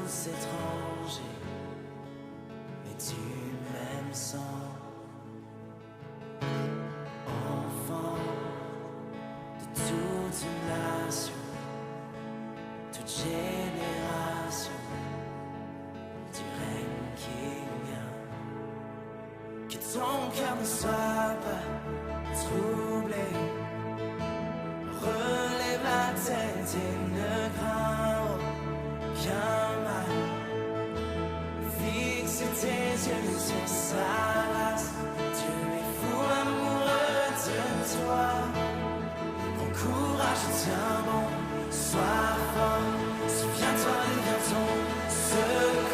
tous étrangers, mais du même sang. Enfant de toute une nation, toute génération, du règne qui vient. Que ton cœur ne soit pas troublé, relève la tête et ne crains aucun mal. Fixe tes yeux sur sa race, Dieu est fou amoureux de toi. Prends courage, tiens bon, sois fort, souviens-toi, il vient ton secours.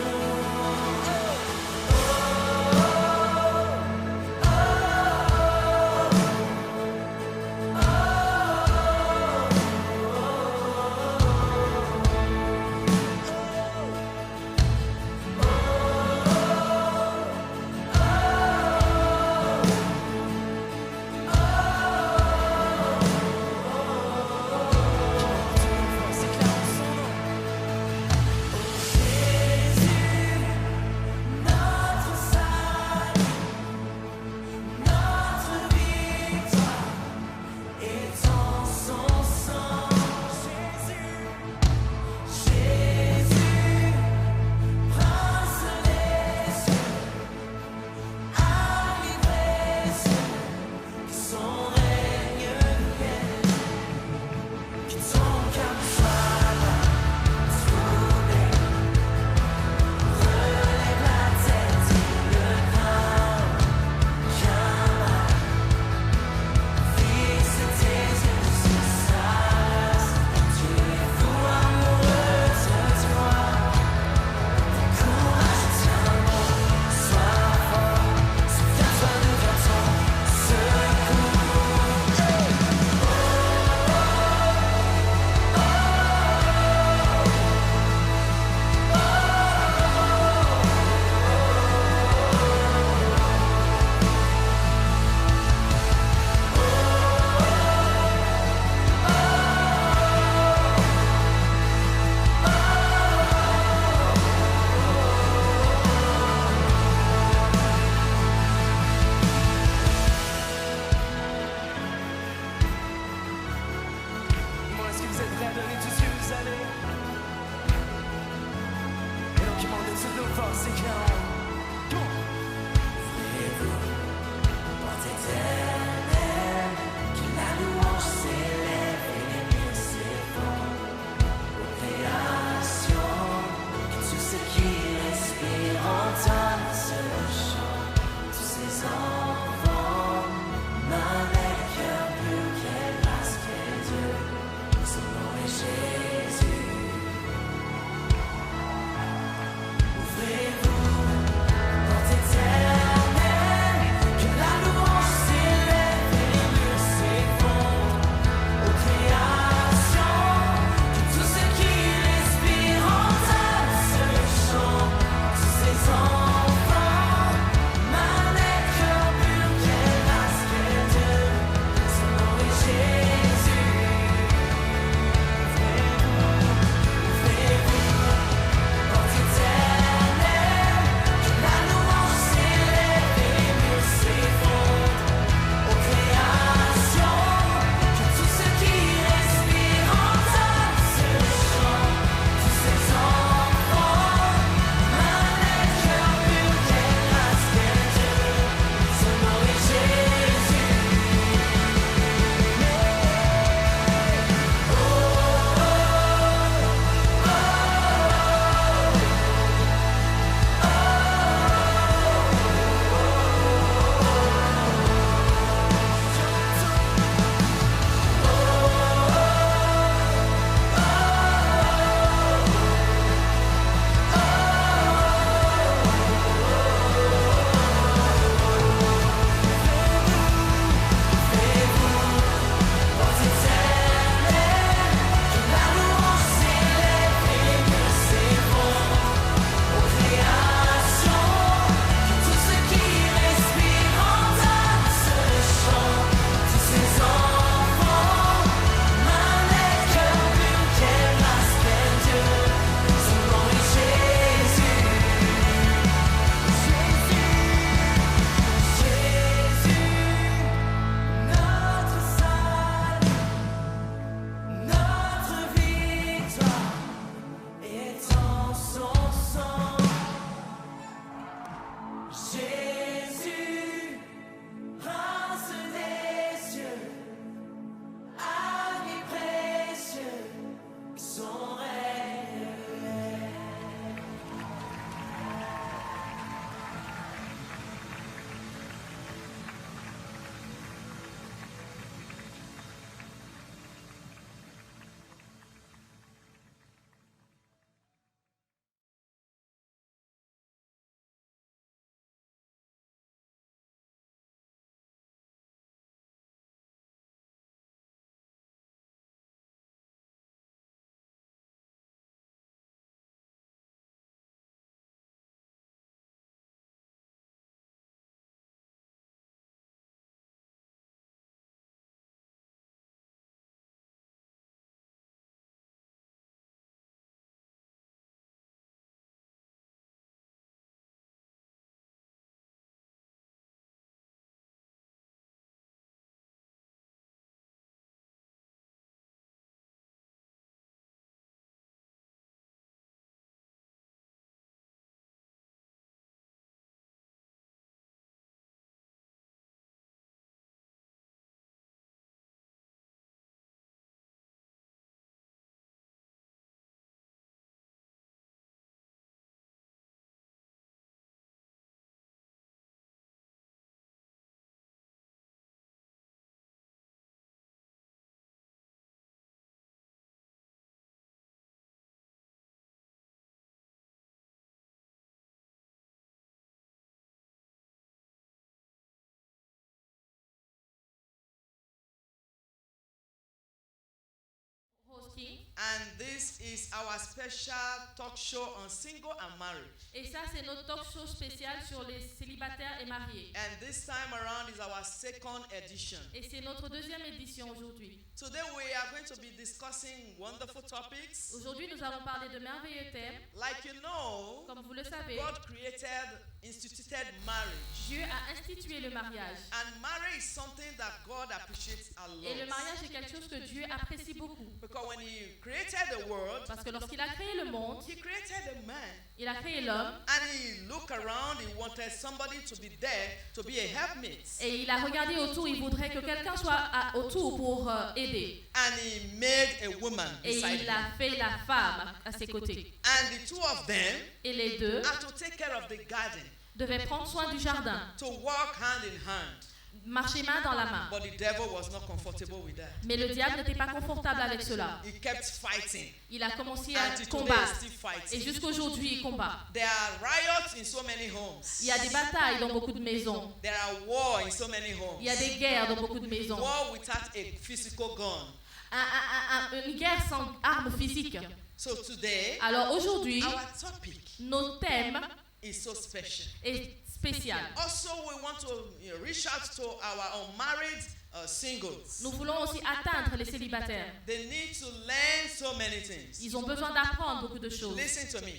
Ouvrez-vous And this is our special talk show on single and marriage. Et ça, c'est notre talk show spécial sur les célibataires et mariés. And this time around is our second edition. Et c'est notre deuxième édition aujourd'hui. Today we are going to be discussing wonderful topics. Aujourd'hui, nous allons parler de merveilleux thèmes. Like you know, Comme vous le savez, God instituted marriage. Dieu a institué le mariage. And marriage is something that God appreciates a lot. Et le mariage est quelque chose que Dieu apprécie beaucoup. Because when He created the world, Parce que lorsqu'il a créé le monde, He created a man. il a créé l'homme And He looked around, He wanted somebody to be there to be a helpmate. et il a regardé autour. Il voudrait que quelqu'un soit autour pour aider. And He made a woman Et beside il him. a fait la femme à ses côtés. And the two of them Et les deux had to take care of the garden, devaient prendre soin du jardin, to work hand in hand. marcher main dans la main. But the devil was not comfortable with that. Mais le diable n'était pas confortable avec cela. He kept fighting. Il a commencé à Until today, combattre. he's still Et fighting. jusqu'aujourd'hui, il combat. There are riots in so many homes. Il y a des batailles dans beaucoup de maisons. There are wars in so many homes. Il y a des guerres dans beaucoup de maisons. War without a physical gun. Une guerre sans armes physiques. So today, Alors aujourd'hui, our topic notre thème is so special. est spécial. Also, we want to reach out to our unmarried singles. Nous voulons aussi atteindre les célibataires. They need to learn so many things. Ils ont besoin d'apprendre beaucoup de choses. Listen to me.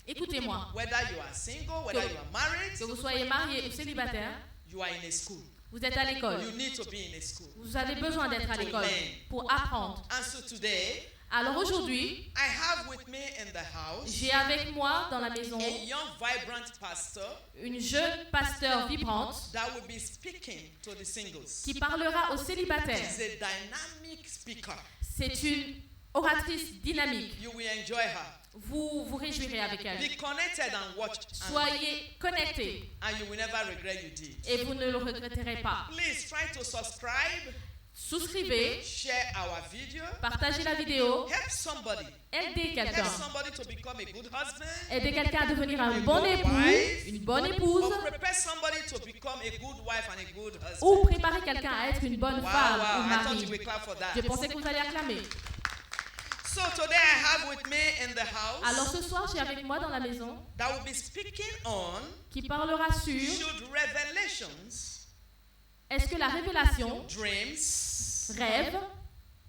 Écoutez-moi, Whether you are single, whether you are married, que vous soyez marié ou célibataire, you are in a school. vous êtes à l'école. You need to be in a school. Vous avez besoin d'être à l'école pour apprendre. And so today, Alors aujourd'hui, I have with me in the house j'ai avec moi dans la maison a young, vibrant pastor une jeune pasteur vibrante that will be speaking to the singles. qui parlera aux célibataires. She's a dynamic speaker. C'est une oratrice dynamique. You will enjoy her. Vous vous réjouirez avec elle. Be connected and watch. Soyez connectés And you will never regret you did. et vous ne le regretterez pas. Please try to subscribe, Souscrivez, share our video, partagez la vidéo, help somebody. aidez Help quelqu'un. somebody to become a good husband. Aidez quelqu'un à devenir un bon époux, une bonne épouse, Or prepare somebody to become a good wife and a good husband. ou préparer quelqu'un à être une bonne Wow, femme ou wow, I thought you mari. would clap for that. Je pensais que vous alliez acclamer. So today I have with me in the Alors house ce soir, j'ai avec moi dans la maison that will be speaking on qui parlera sur should revelations, est-ce que la révélation, dreams, rêve,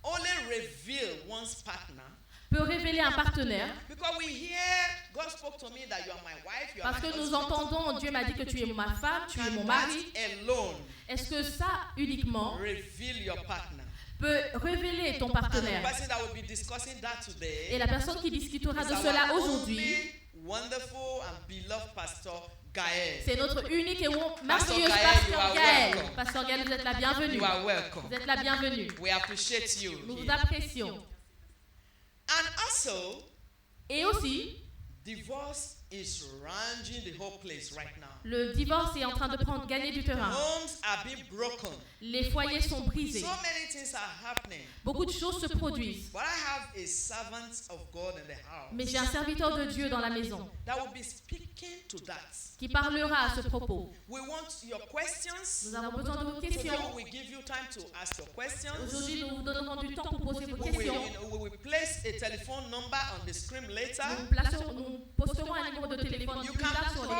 only reveal one's partner. peut révéler un partenaire. Because we hear God spoke to me that you are my wife, you are Parce my que nous husband. entendons, Dieu m'a dit que tu es ma femme, tu es mon Can mari. that alone Est-ce que ça uniquement reveal your partner? peut révéler ton And the partenaire? person that will be discussing that today Et la personne qui discutera is de our cela aujourd'hui, only wonderful and beloved pastor Gaël. c'est notre unique et merveilleuse Gaël, you pasteur are Gaël. welcome. Pasteur Gaël, vous êtes la bienvenue. You are welcome. Vous êtes la bienvenue. We appreciate you. Nous vous here. apprécions. And also, Et aussi, divorce is ranging the whole place right now. le divorce est en train de gagner du terrain. Homes are being broken. Les foyers sont brisés. So many things are happening. Beaucoup de choses se produisent. But I have a servant of God in the house Mais j'ai un serviteur de Dieu dans la maison that will be speaking to that. qui parlera à ce propos. We want your questions. Nous avons besoin de vos Today questions. we will give you time to ask your questions. Aujourd'hui, nous vous donnerons du temps pour poser vos We will, questions. we will place a telephone number on the screen later. Nous posterons un numéro de téléphone You plus can tard sur l'écran.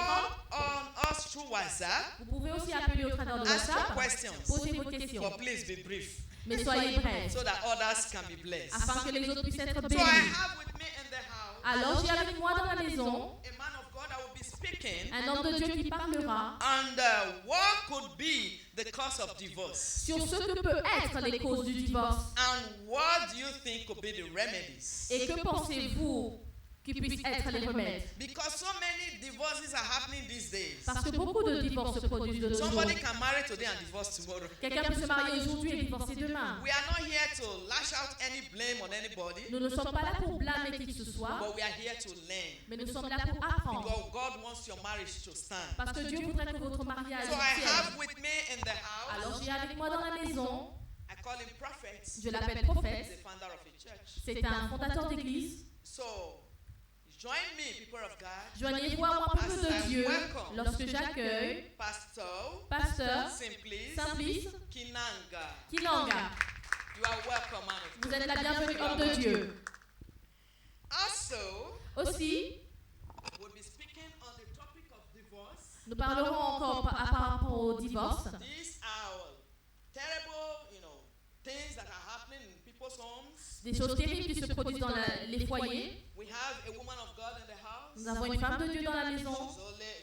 call on us through WhatsApp. Vous pouvez aussi appeler au travers de Ask your WhatsApp. questions. Posez vos questions. But please be brief Mais soyez brefs so that others can be blessed. afin que les autres puissent être So I bénis. have with me in the house Alors, j'ai avec moi dans la maison a man of God that will be speaking un homme de Dieu qui parlera on what could be the cause of divorce sur ce que peut être les causes du divorce. and what do you think could be the remedies. Et que pensez-vous qui puissent être les remèdes? Because so many divorces are happening these days. Parce que beaucoup de divorces se produisent de nos jours. Somebody can marry today and divorce tomorrow. Quelqu'un peut se marier aujourd'hui et divorcer demain. We are not here to lash out any blame on anybody, Nous ne sommes pas là pour blâmer qui que ce soit, but we are here to learn. mais nous sommes là pour apprendre. Because God wants your marriage to stand. Parce que Dieu voudrait que votre mariage So I tienne. have with me in the house, Alors j'ai avec moi dans la maison, I call him prophet. je l'appelle He's prophète, the founder of a church. c'est un fondateur d'église. So join me, people of God. Joignez-vous à moi, peuple de Dieu, lorsque j'accueille Pastor Pasteur Simplice Simplice Kinanga. Kilanga. You are welcome, man of Vous God. êtes la bienvenue, homme de Dieu. Also, Aussi, we'll be speaking on the topic of divorce. nous parlerons encore par rapport au divorce. These are terrible, things that are happening in people's homes. Des choses terribles qui se produisent dans les foyers. We have a woman of God in the house. Nous avons une femme de Dieu dans la maison.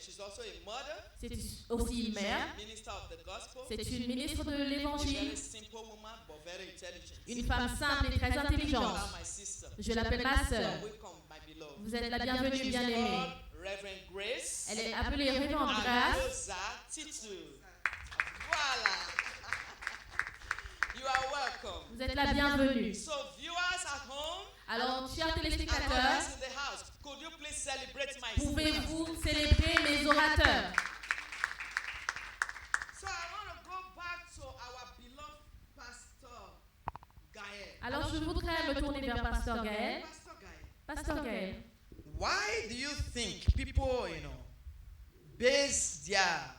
She's also a mother. C'est aussi une mère. Minister of the gospel. C'est une ministre de A l'évangile. very simple woman, but very intelligent. Une femme simple et très intelligente. My sister. Je l'appelle ma sœur. Welcome, my beloved. Vous êtes la bienvenue, bien aimée. Reverend Grace. Elle est appelée Révérende Grâce. Rosa Titu. Voilà. You are welcome. Vous êtes la bienvenue. So viewers at home, Alors, chers and téléspectateurs, others in the house, could you please celebrate my speakers? pouvez-vous célébrer mes orateurs? So I want to go back to our beloved Pastor Gael. Alors, je voudrais me tourner vers Pasteur Gaël. Pastor Gael, Pasteur Gaël, why do you think people, base their,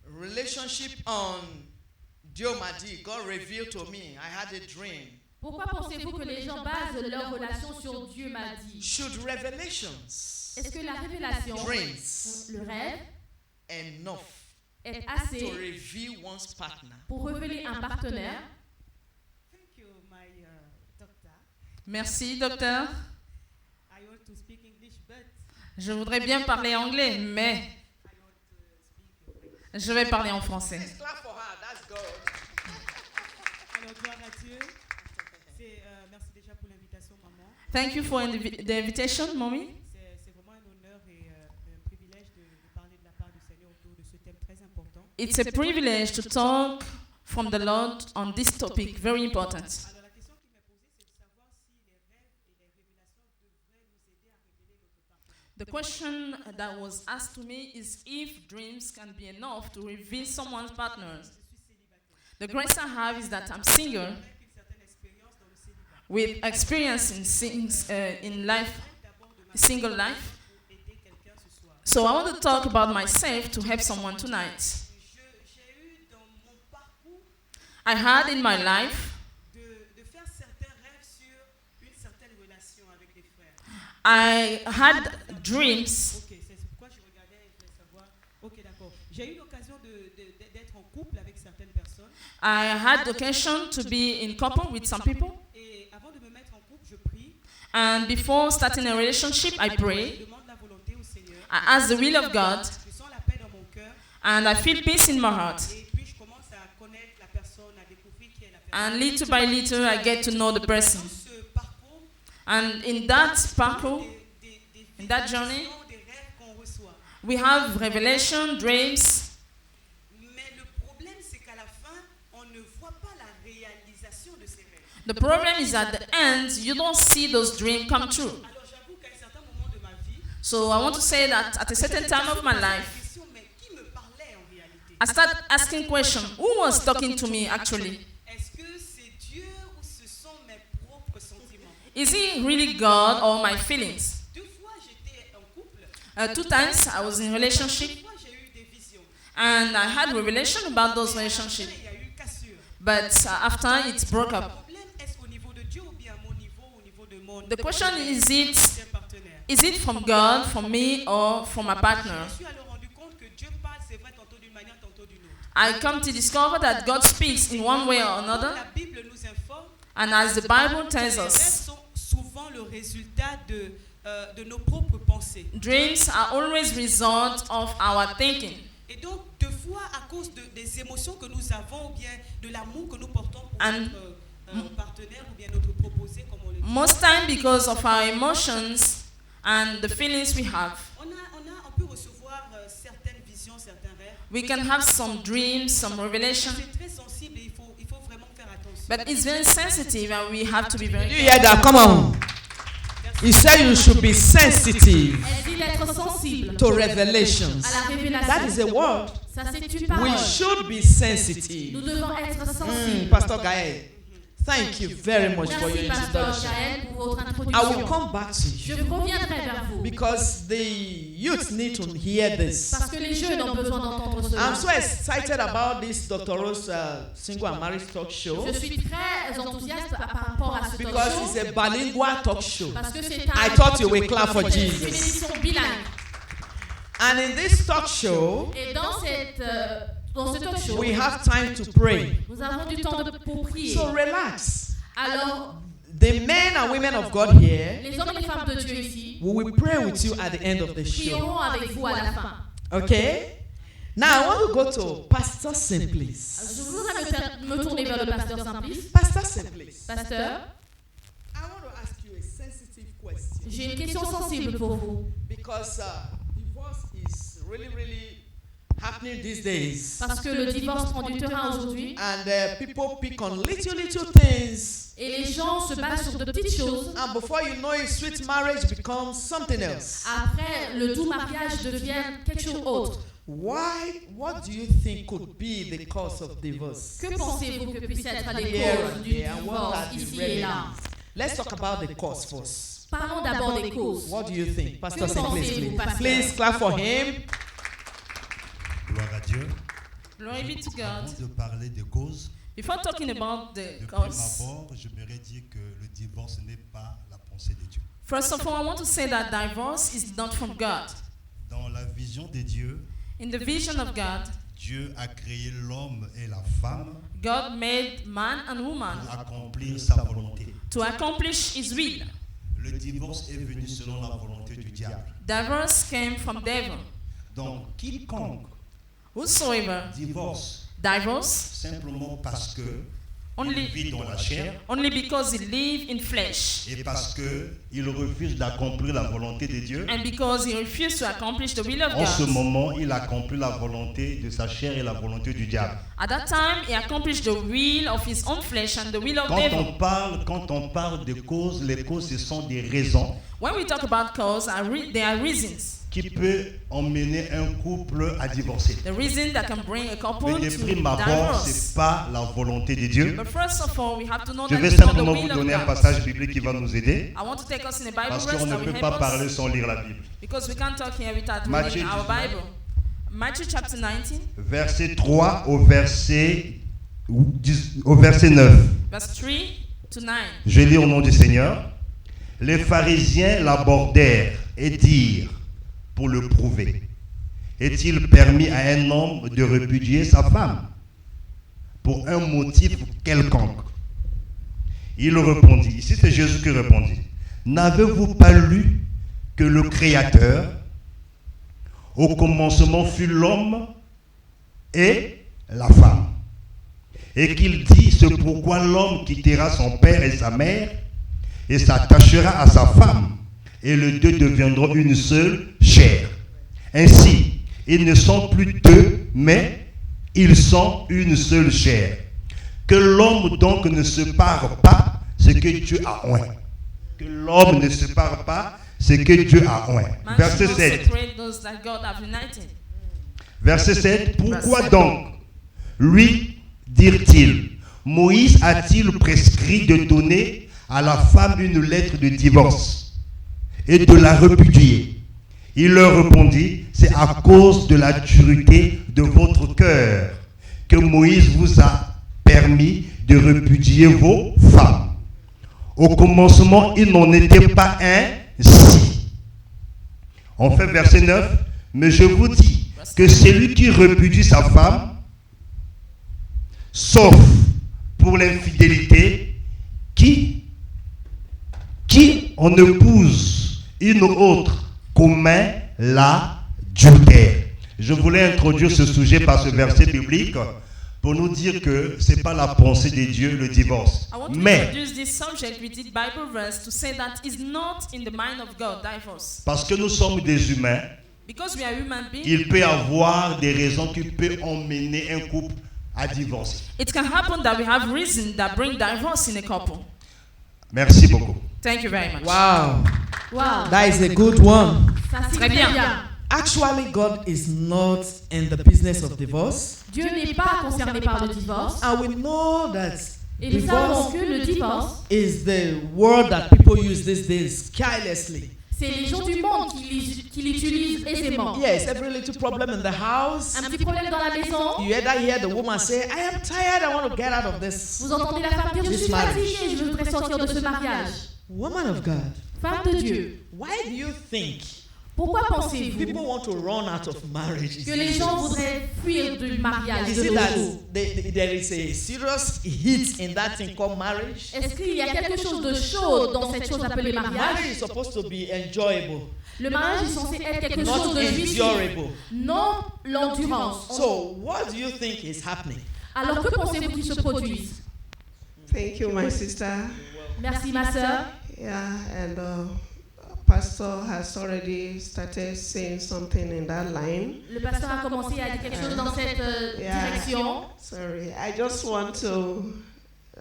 relationship on Diomadi? God revealed to me. I had a dream. pourquoi pensez-vous que les gens basent leur relation sur Dieu m'a dit? Should revelations, Est-ce que la révélation, dreams, le rêve, enough est to assez reveal one's partner? pour révéler un partenaire? Thank you, my doctor. Merci, docteur. I want to speak English, but Je voudrais bien parler anglais, mais I want to speak French. je vais parler en français. Let's clap for her. That's good. Alors, gloire à Dieu. Merci déjà pour l'invitation, maman. Thank you for the invitation, mommy. C'est vraiment un honneur et un privilège de parler de la part du Seigneur autour de ce thème très important. It's a privilege to talk from the Lord on this topic, very important. Alors, la question qui m'est posée, c'est de savoir si les rêves et les révélations devraient nous aider à révéler notre partenaire. The question that was asked to me is if dreams can be enough to reveal someone's partner. Je suis célibataire. The grace I have is that I'm single Avec une certaine expérience dans le célibat. with experience in life, D'abord de ma single life. pour aider quelqu'un ce soir. So I want to talk about myself to help someone tonight. J'ai eu dans mon parcours I had in my life, de faire certains rêves sur une certaine relation avec des frères. I had dreams. Ok, c'est pourquoi je regardais et je voulais savoir. Ok, d'accord. J'ai eu l'occasion d'être en couple avec certaines personnes. I had the occasion to be in couple with some people. Et avant de me mettre en couple, je prie. And before starting a relationship, I Je pray. demande la volonté au Seigneur. I ask the will of God, Je sens la paix dans mon cœur. and I feel peace in my heart. Et puis je commence à connaître la personne, à découvrir qui est la personne. And little by little, I get to know the person. Dans ce parcours, And in that sparkle, des in that journey, visions, des rêves qu'on reçoit. we have revelation, dreams. Mais le problème, c'est qu'à la fin, on ne voit pas la réalisation de ces rêves. The problem is at the end, you don't see those dreams come true. Alors j'avoue qu'à un certain moment de ma vie, So I want to say that at a certain time of my je me pose la life, question, mais qui me parlait en réalité? I start asking questions. Who was talking to me actually? Est-ce que c'est Dieu ou ce sont mes propres sentiments? Is it really God or my feelings? Deux fois j'étais en couple, 2 times I was in relationship, deux fois j'ai eu des visions. and I had revelation about those relationships. Il y a eu cassure. But after it broke Le up, problème, est-ce au niveau de Dieu ou bien à mon niveau, au niveau de mon the question deuxième partenaire? is it from God, from me, or from my partner? Je me suis alors rendu compte que Dieu parle, c'est vrai, tantôt d'une manière, tantôt d'une autre. I come to discover that God speaks in one way or another, La Bible nous informe and as the Bible tells les rêves us, sont souvent le résultat de nos propres pensées. dreams are always result of our thinking. Et donc, deux fois, à cause des émotions que nous avons ou bien de l'amour que nous portons pour And notre partenaire ou bien notre proposé, comme on le dit, Most time because of our emotions and the feelings we have, on peut recevoir certaines visions, certains rêves. we can have some dreams, some revelation, C'est très sensible et il faut vraiment faire attention. but it's very sensitive and we have to be very You hear that? Come on. He said you should be sensitive Elle dit d'être sensible to revelations. à la révélation. That is a word. Ça, c'est une We parole. should be Nous sensitive. devons être sensibles. Pastor Gaël, Thank you very much for your Merci, Pasteur introduction. Jaël, pour votre I will introduction. come back to Je you reviendrai vers vous. because the youth need to hear this. Parce que les jeunes ont besoin d'entendre cela. I'm so excited about this Dr. Rose single and marriage talk show Je suis très enthousiaste par rapport à ce talk because show. it's a bilingual talk show. Parce que c'est I thought you would clap for c'est une Jesus. émission bilingue. And in this talk show, Et dans ce talk show, we have time to pray. nous avons du temps pour prier. So relax. Alors, The men and women of God here, les hommes et les femmes de Dieu ici we will pray with you at the end of the show. prieront avec vous à la fin. Okay? Now I want to go to Pastor Simplice. Je voudrais me tourner vers le pasteur Simplice. Pastor Simplice, Pasteur, I want to ask you a sensitive question j'ai une question sensible pour vous. because divorce is really happening these days. Parce que le divorce prend du terrain aujourd'hui And people pick on little things. et les gens se basent sur de petites choses. And before you know it, sweet marriage becomes something else. Après, le doux mariage devient quelque chose d'autre. What do you think could be the cause of divorce? Que pensez-vous que puissent être les Here causes and du there, and what divorce are the ici et là? remedies? Let's talk about the cause first. Parlons d'abord des causes. What do you think? Pastor Que Simplice, pensez-vous, please. pasteur? Please clap for him. Gloire à Dieu. Glory be to Avant God. de parler des causes, Before talking about the de prime cause, abord, j'aimerais dire que le divorce n'est pas la pensée de Dieu. first of all, I want to say that divorce is not from God. Dans la vision de Dieu, In the vision of God, Dieu a créé l'homme et la femme God made man and woman pour accomplir sa volonté. to accomplish His will. Le divorce est venu selon la volonté du diable. Divorce came from devil. Donc, quiconque Whosoever divorce divorce simplement parce que il only vit dans la chair because he live in flesh et parce que il refuse d'accomplir la volonté de Dieu, and because he refused to accomplish the will of en ce God. moment, il accomplit la volonté de sa chair et la volonté du diable. At that time, he accomplished the will of his own flesh and the will of Quand devil. on parle de causes, les causes, ce sont des raisons When we talk about cause, there are reasons. qui peuvent emmener un couple à divorcer. The reason that can bring a couple Mais de to prime abord, divorce. c'est pas la volonté de Dieu. But first of all, we have to know Je that vais it's not the simplement vous will of donner un God. passage biblique qui va nous aider, I want to take us in a Bible parce verse qu'on ne that will peut help pas parler us sans lire la Bible. because we can't talk here without Matthieu reading our 19. Bible. Matthew chapter 19, Verset 3 au verset 9. verse 3 to 9. Je lis au nom du Seigneur. Les pharisiens l'abordèrent et dirent, pour le prouver, est-il permis à un homme de répudier sa femme pour un motif quelconque? Il répondit, ici c'est Jésus qui répondit, n'avez-vous pas lu que le Créateur, au commencement fut l'homme et la femme, et qu'il dit, c'est pourquoi l'homme quittera son père et sa mère et s'attachera à sa femme, et les deux deviendront une seule chair. Ainsi, ils ne sont plus deux, mais ils sont une seule chair. Que l'homme donc ne sépare pas ce que Dieu a oint. Que l'homme ne sépare pas ce que Dieu a oint. Man Verset should not 7. separate those that God have united. Verset 7. Pourquoi donc, lui, dirent-ils, Moïse a-t-il prescrit de donner à la femme une lettre de divorce et de la répudier? Il leur répondit, c'est à cause de la dureté de votre cœur que Moïse vous a permis de répudier vos femmes. Au commencement, il n'en était pas ainsi. On fait verset 9. Mais je vous dis que celui qui répudie sa femme, sauf pour l'infidélité, qui en épouse une autre, commet l'adultère. Je voulais introduire ce sujet par ce verset biblique pour nous dire que ce n'est pas la pensée de Dieu le divorce. I want to Mais introduce this subject with this Bible verse to say that it's not in the mind of God, divorce. parce que nous sommes des humains, Because we are human beings, il peut y avoir des raisons qui peuvent emmener un couple à divorcer. it can happen that we have reasons that bring divorce in a couple. Merci beaucoup. Thank you very much. Wow, Wow. that is a good one. Ça, c'est Très très bien. bien. Actually, God is not in the business of divorce. Dieu n'est pas concerné par le divorce. And we know that Et nous savons que le divorce, is the word that people use these days carelessly. c'est les gens du monde qui l'utilisent aisément. Yes, every little problem in the house. Un petit problème dans la maison, You either hear the woman say, I am tired, I want to get out of this. vous entendez la femme dire je This suis marriage. fatiguée, je voudrais sortir de ce mariage. Woman of God, Femme de Dieu, why do you think pourquoi pensez-vous people want to run out of marriage? que les gens voudraient fuir du mariage Is de it nos that jours? there is a serious hit in that thing called marriage? Est-ce qu'il y a quelque chose de chaud dans cette chose appelée mariage? Marriage is supposed to be enjoyable, Le mariage est censé être quelque not chose de jouissif, endurable. non l'endurance. So, what do you think is happening? Alors que pensez-vous qu'il se produise? Thank you, my sister. Merci ma sœur. Yeah, and Pastor has already started saying something in that line. Le pasteur a commencé à dire quelque chose dans cette direction. Sorry, I just want to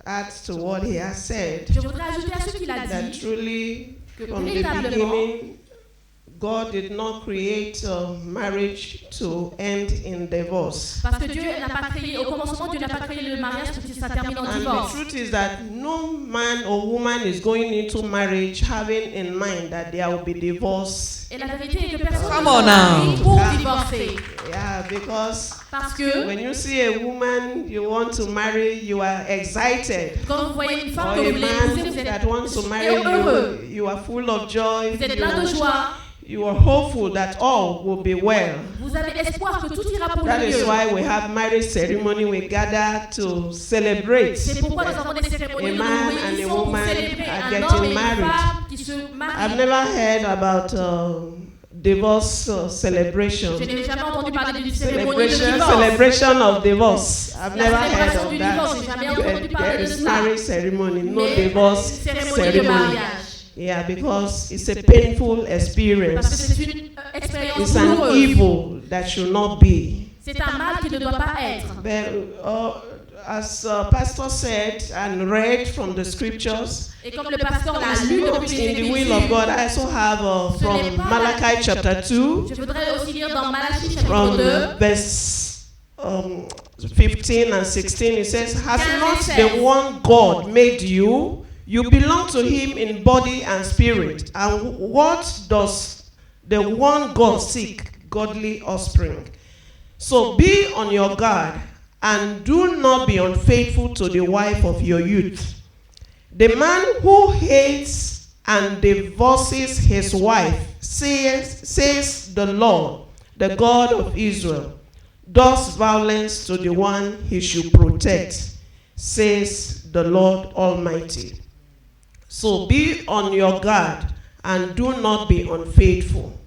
add to what he has said. Je voudrais ajouter à ce qu'il a That dit truly, que from the véritablement, beginning, God did not create marriage to end in divorce. parce que Dieu n'a pas créé, au commencement, Dieu n'a pas créé le mariage pour que ça termine en And the divorce. truth is that no man or woman is going into marriage having in mind that there will be divorce. Et la vérité est que personne Come ne on se marie now. pour divorcer. Yeah, because Parce que when you see a woman you want to marry, you are excited. quand vous voyez une Or femme que vous a voulez épouser, man vous that êtes wants to marry heureux. you, you are full of joy. Vous êtes plein de joie. You are hopeful that all will be well. Vous avez espoir que tout ira pour That le is mieux. why we have marriage ceremony. We gather to celebrate. C'est pourquoi nous avons des cérémonies A de man and a réunion pour woman célébrer are un getting homme et une married. femme qui se I've marient. never heard about divorce celebration. Je n'ai jamais entendu parler d'une cérémonie de Celebration, divorce. celebration of divorce. I've La never heard célébration of du that. divorce, j'ai jamais entendu parler There de is ça. marriage ceremony, no Mais divorce cérémonie de ceremony. mariage. Yeah, because it's a painful Parce que experience. c'est une expérience It's an douloureuse. evil that should not be. C'est un mal qui ne doit pas être. But as Pastor said and read from the scriptures, Et comme le pasteur l'a lu depuis les in the will of Écritures, God, I also have from Malachi chapter 2, je voudrais aussi lire dans Malachie chapitre from 2, verse 15 and 16, it says, Has not the one God made you? You belong to him in body and spirit. And what does the one God seek? Godly offspring. So be on your guard and do not be unfaithful to the wife of your youth. The man who hates and divorces his wife, says the Lord, the God of Israel, does violence to the one he should protect, says the Lord Almighty. So be on your guard and do not be unfaithful.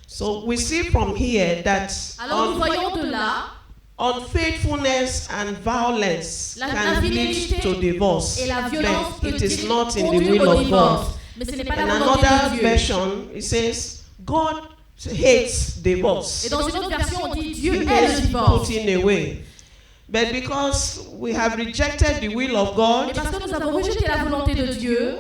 So we see from here that alors nous voyons de là unfaithfulness and violence la can lead infidélité to divorce, et la violence but it is not in the conduire will au of divorce. God. Mais ce n'est pas In la volonté de another Dieu. version, it says God hates divorce. Et dans une autre version, on dit Dieu He est le hates divorce. putting away. But because we have rejected the will of Et God, parce que nous avons rejeté la volonté de Dieu,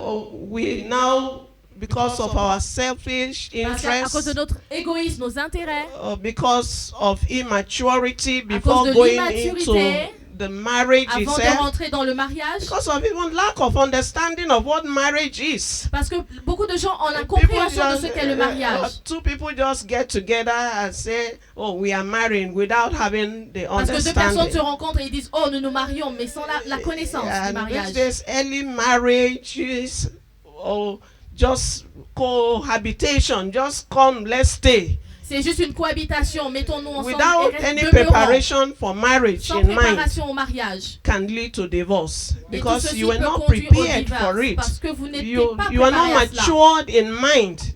we now, because of our selfish parce qu'à cause de interests, notre égoïsme, nos intérêts, because of immaturity à before cause de going l'immaturité, into the marriage avant de itself, rentrer dans le mariage, because of even lack of understanding of what marriage is. parce que beaucoup de gens ont la People compréhension de ce just, qu'est le mariage. two people just get together and say, "Oh, we are marrying," without having the Parce que deux personnes understanding. se rencontrent et ils disent oh nous nous marions, mais sans la connaissance du And mariage. these early marriages, or just cohabitation, just come, let's stay, C'est juste une cohabitation, mettons-nous ensemble without et any demeurons, preparation for marriage sans in mind, préparation au mariage. can lead to divorce Et tout because ceci you were peut not conduire au prepared divorce, for it. parce que vous n'étiez You pas are not préparé à cela. matured in mind.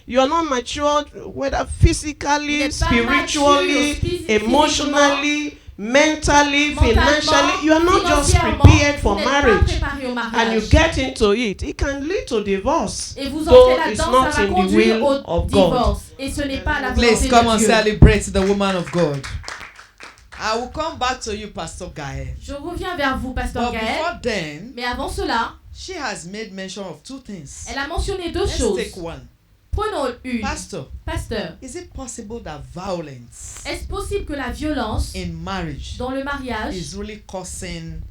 You are not matured whether physically, Vous n'êtes pas spiritually, mature physiquement, emotionally, mentally, mentalement, financially. You are not just financièrement, prepared for vous n'êtes pas marriage, préparé au and mariage. you get into it. It can lead to divorce, Et vous though entrez it's là-dedans, not ça va in the conduire will au of God. divorce. Et ce n'est pas la Please volonté come de and Dieu. celebrate the woman of God. I will come back to you, Pastor Gael. Je reviens vers vous, Pasteur But Gaël. before then, Mais avant cela, she has made mention of two things. elle a mentionné deux Let's choses. take one. Prenons une. Pastor, Pasteur, is it possible that violence est-ce possible que la violence in marriage dans le mariage is really causing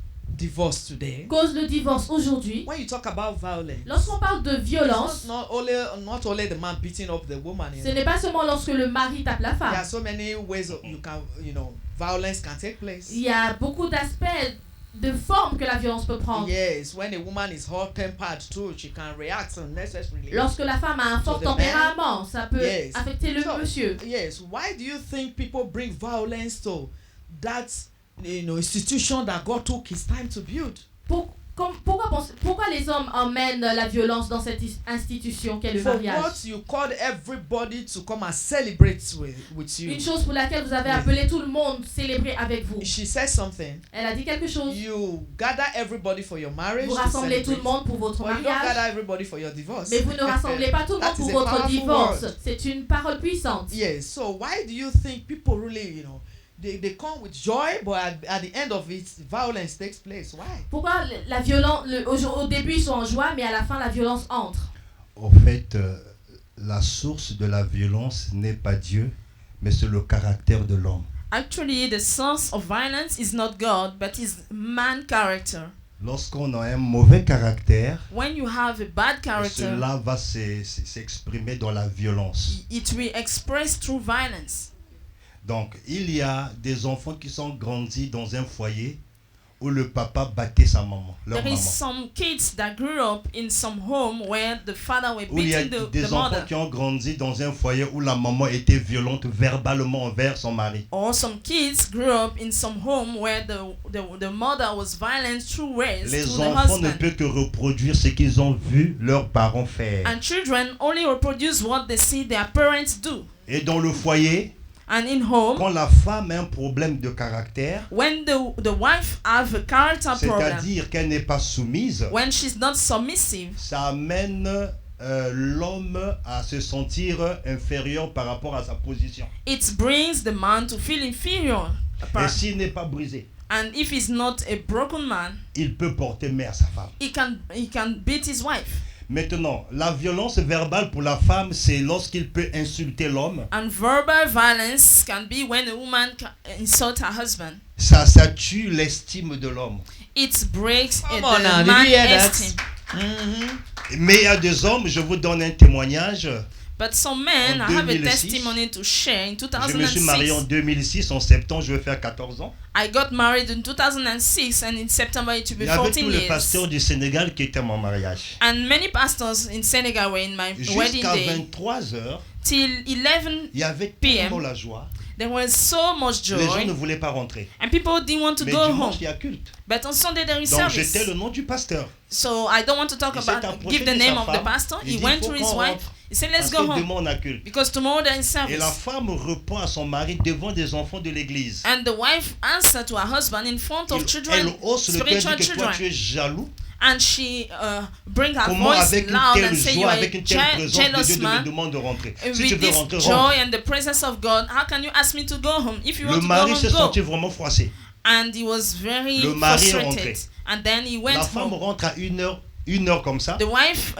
divorce today, cause le divorce aujourd'hui. when you talk about violence, Lorsqu'on parle de violence, it's not only the man beating up the woman. ce n'est pas seulement lorsque le mari tape la There are femme. so many ways violence can take place. Il y a beaucoup d'aspects, de formes que la violence peut prendre. Yes, when a woman is hot-tempered too, she can react unnecessarily. Lorsque la femme a un fort the tempérament, ça peut Yes. affecter le So, monsieur. Yes, why do you think people bring violence to that institution that God took his time to build? Pourquoi les hommes emmènent la violence dans cette institution qu'est le For mariage? what you called everybody to come and celebrate with you. Une chose pour laquelle vous avez appelé tout le monde célébrer avec vous. She said something. Elle a dit quelque chose. You gather everybody for your marriage. Vous to rassemblez tout le celebrate. monde pour votre But you don't gather mariage, everybody for your divorce. mais vous ne rassemblez pas tout le monde That pour is a votre powerful divorce. word. C'est une parole puissante. Yes. So why do you think people really, they come with joy, but at the end of it, violence takes place? Why? Pourquoi la violence, au début ils sont en joie, mais à la fin la violence entre? Au fait, la source de la violence n'est pas Dieu, mais c'est le caractère de l'homme. Actually, the source of violence is not God, but is man character. Lorsqu'on a un mauvais caractère, When you have a bad character, cela va s'exprimer dans la violence. it will express through violence. Donc, il y a des enfants qui sont grandis dans un foyer où le papa battait sa maman, leur There is maman. some kids that grew up in some home where the father were Où il y a beating the des enfants mother. qui ont grandi dans un foyer où la maman était violente verbalement envers son mari. Or some kids grew up in some home where the mother was violent through words Les to the enfants ne husband. peuvent que reproduire ce qu'ils ont vu leurs parents faire. And children only reproduce what they see their parents do. Et dans le foyer, And in home, quand la femme a un problème de caractère, when the wife have a character problem, c'est-à-dire qu'elle n'est pas soumise, when she's not submissive, ça amène l'homme à se sentir inférieur par rapport à sa position. it brings the man to feel inferior. Et s'il n'est pas brisé, And if he's not a broken man, il peut porter main à sa femme. he can beat his wife. Maintenant, la violence verbale pour la femme, c'est lorsqu'il peut insulter l'homme. And verbal violence can be when a woman insult her husband. Ça tue l'estime de l'homme. It breaks Come the on now, did man's you hear that? esteem. Mais il y a des hommes, je vous donne un témoignage. But some men, En I have a 2006, testimony to share. In Je me suis marié en 2006, 2006, en septembre, je vais faire 14 ans. I got married in 2006, and in September it will Il be y avait 14 tous les pasteurs years. du Sénégal qui étaient à mon mariage. And many pastors in Senegal were in my wedding Jusqu'à day. 23 heures, Till 11, il y avait PM. tellement la joie. there was so much Les gens ne joy, voulaient pas rentrer. and people didn't want to Mais go dimanche, home. il y a culte. But on Sunday there is Donc service. j'étais le nom du pasteur. So I don't want to talk Il s'est about approché give the de name sa of the femme. pastor. Il He dit, went faut to his qu'on wife. rentre. He said, Parce "Let's que go home demain on a culte. because tomorrow there is Et la service." femme répond à son mari devant des enfants de l'église. And the wife answered to her husband in front of Elle children, hausse le cœur et spiritual dit que toi tu children, es jaloux. and she bring her Comment voice avec une loud telle and say, "You joie, are avec une telle a présence de jealous Dieu me man." demande de rentrer. Si tu With veux this rentrer, joy rentre. and the presence of God, how can you ask me to go home? If you Le want to go mari s'est home, senti go. vraiment froissé. And he was very Le mari est rentré. frustrated. And then he went La femme home. rentre à 1 heure comme ça. The wife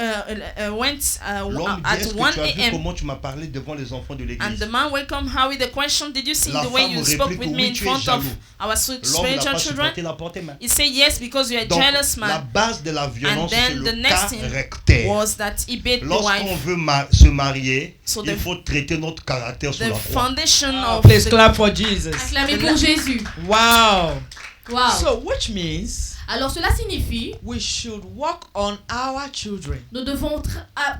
went L'homme dit, at est-ce que 1 tu as vu a.m. comment tu m'as parlé devant les enfants de And l'église? the man welcomed her with the question, "Did you see La the way femme you spoke réplique, with me oui, in tu es front of jaloux. our L'homme n'a spiritual pas children?" supporté la porter main. He said, "Yes, because you are a Donc, jealous la man." base de la And violence, c'est then le the next thing caractère. was that he beat the Lorsqu'on wife. veut se marier, So il the- faut traiter notre caractère sous The la croix. foundation of Please the, clap for Jesus. Acclamez pour Jésus. Wow. Wow. So, which means Alors cela signifie, we should work on our children. nous devons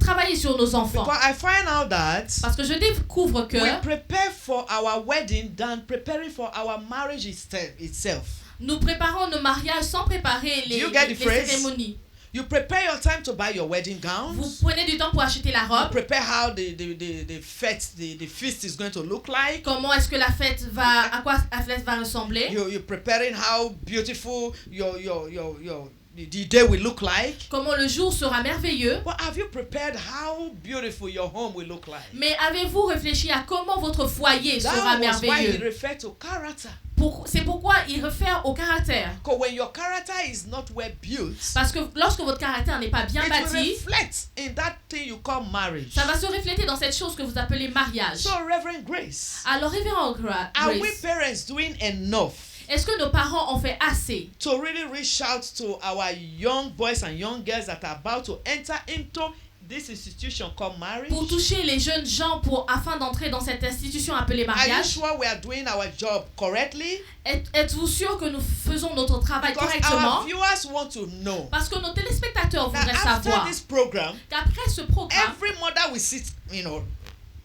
travailler sur nos enfants. Because I find out that Parce que je découvre que we prepare for our wedding than preparing for our marriage itself. nous préparons nos mariages sans préparer Do you get les the phrase? cérémonies. You prepare your time to buy your wedding gowns. Vous prenez du temps pour acheter la You robe. prepare how the fete, the feast is going to look like. Comment est-ce que la fête va, à quoi la fête va ressembler. You're preparing how beautiful the day will look like. Comment le jour sera merveilleux. But have you prepared how beautiful your home will look like? Mais avez-vous réfléchi à comment votre foyer sera That was why he merveilleux? referred to character. C'est pourquoi il réfère au caractère. Because when your character is not well built, Parce que lorsque votre caractère n'est pas bien it will bâti, reflect in that thing you call marriage. ça va se refléter dans cette chose que vous appelez mariage. So, Reverend Grace, Alors, révérend are we Grace, parents doing enough Est-ce que nos parents ont fait assez to really reach out to our young boys and young girls that are about to enter into this institution called marriage? pour toucher les jeunes gens afin d'entrer dans cette institution appelée Are you mariage? sure we are doing our job correctly? Êtes-vous sûr que nous faisons notre travail Because correctement? our viewers want to know Parce que nos téléspectateurs that voudraient after savoir this program, qu'après ce programme, every mother will sit,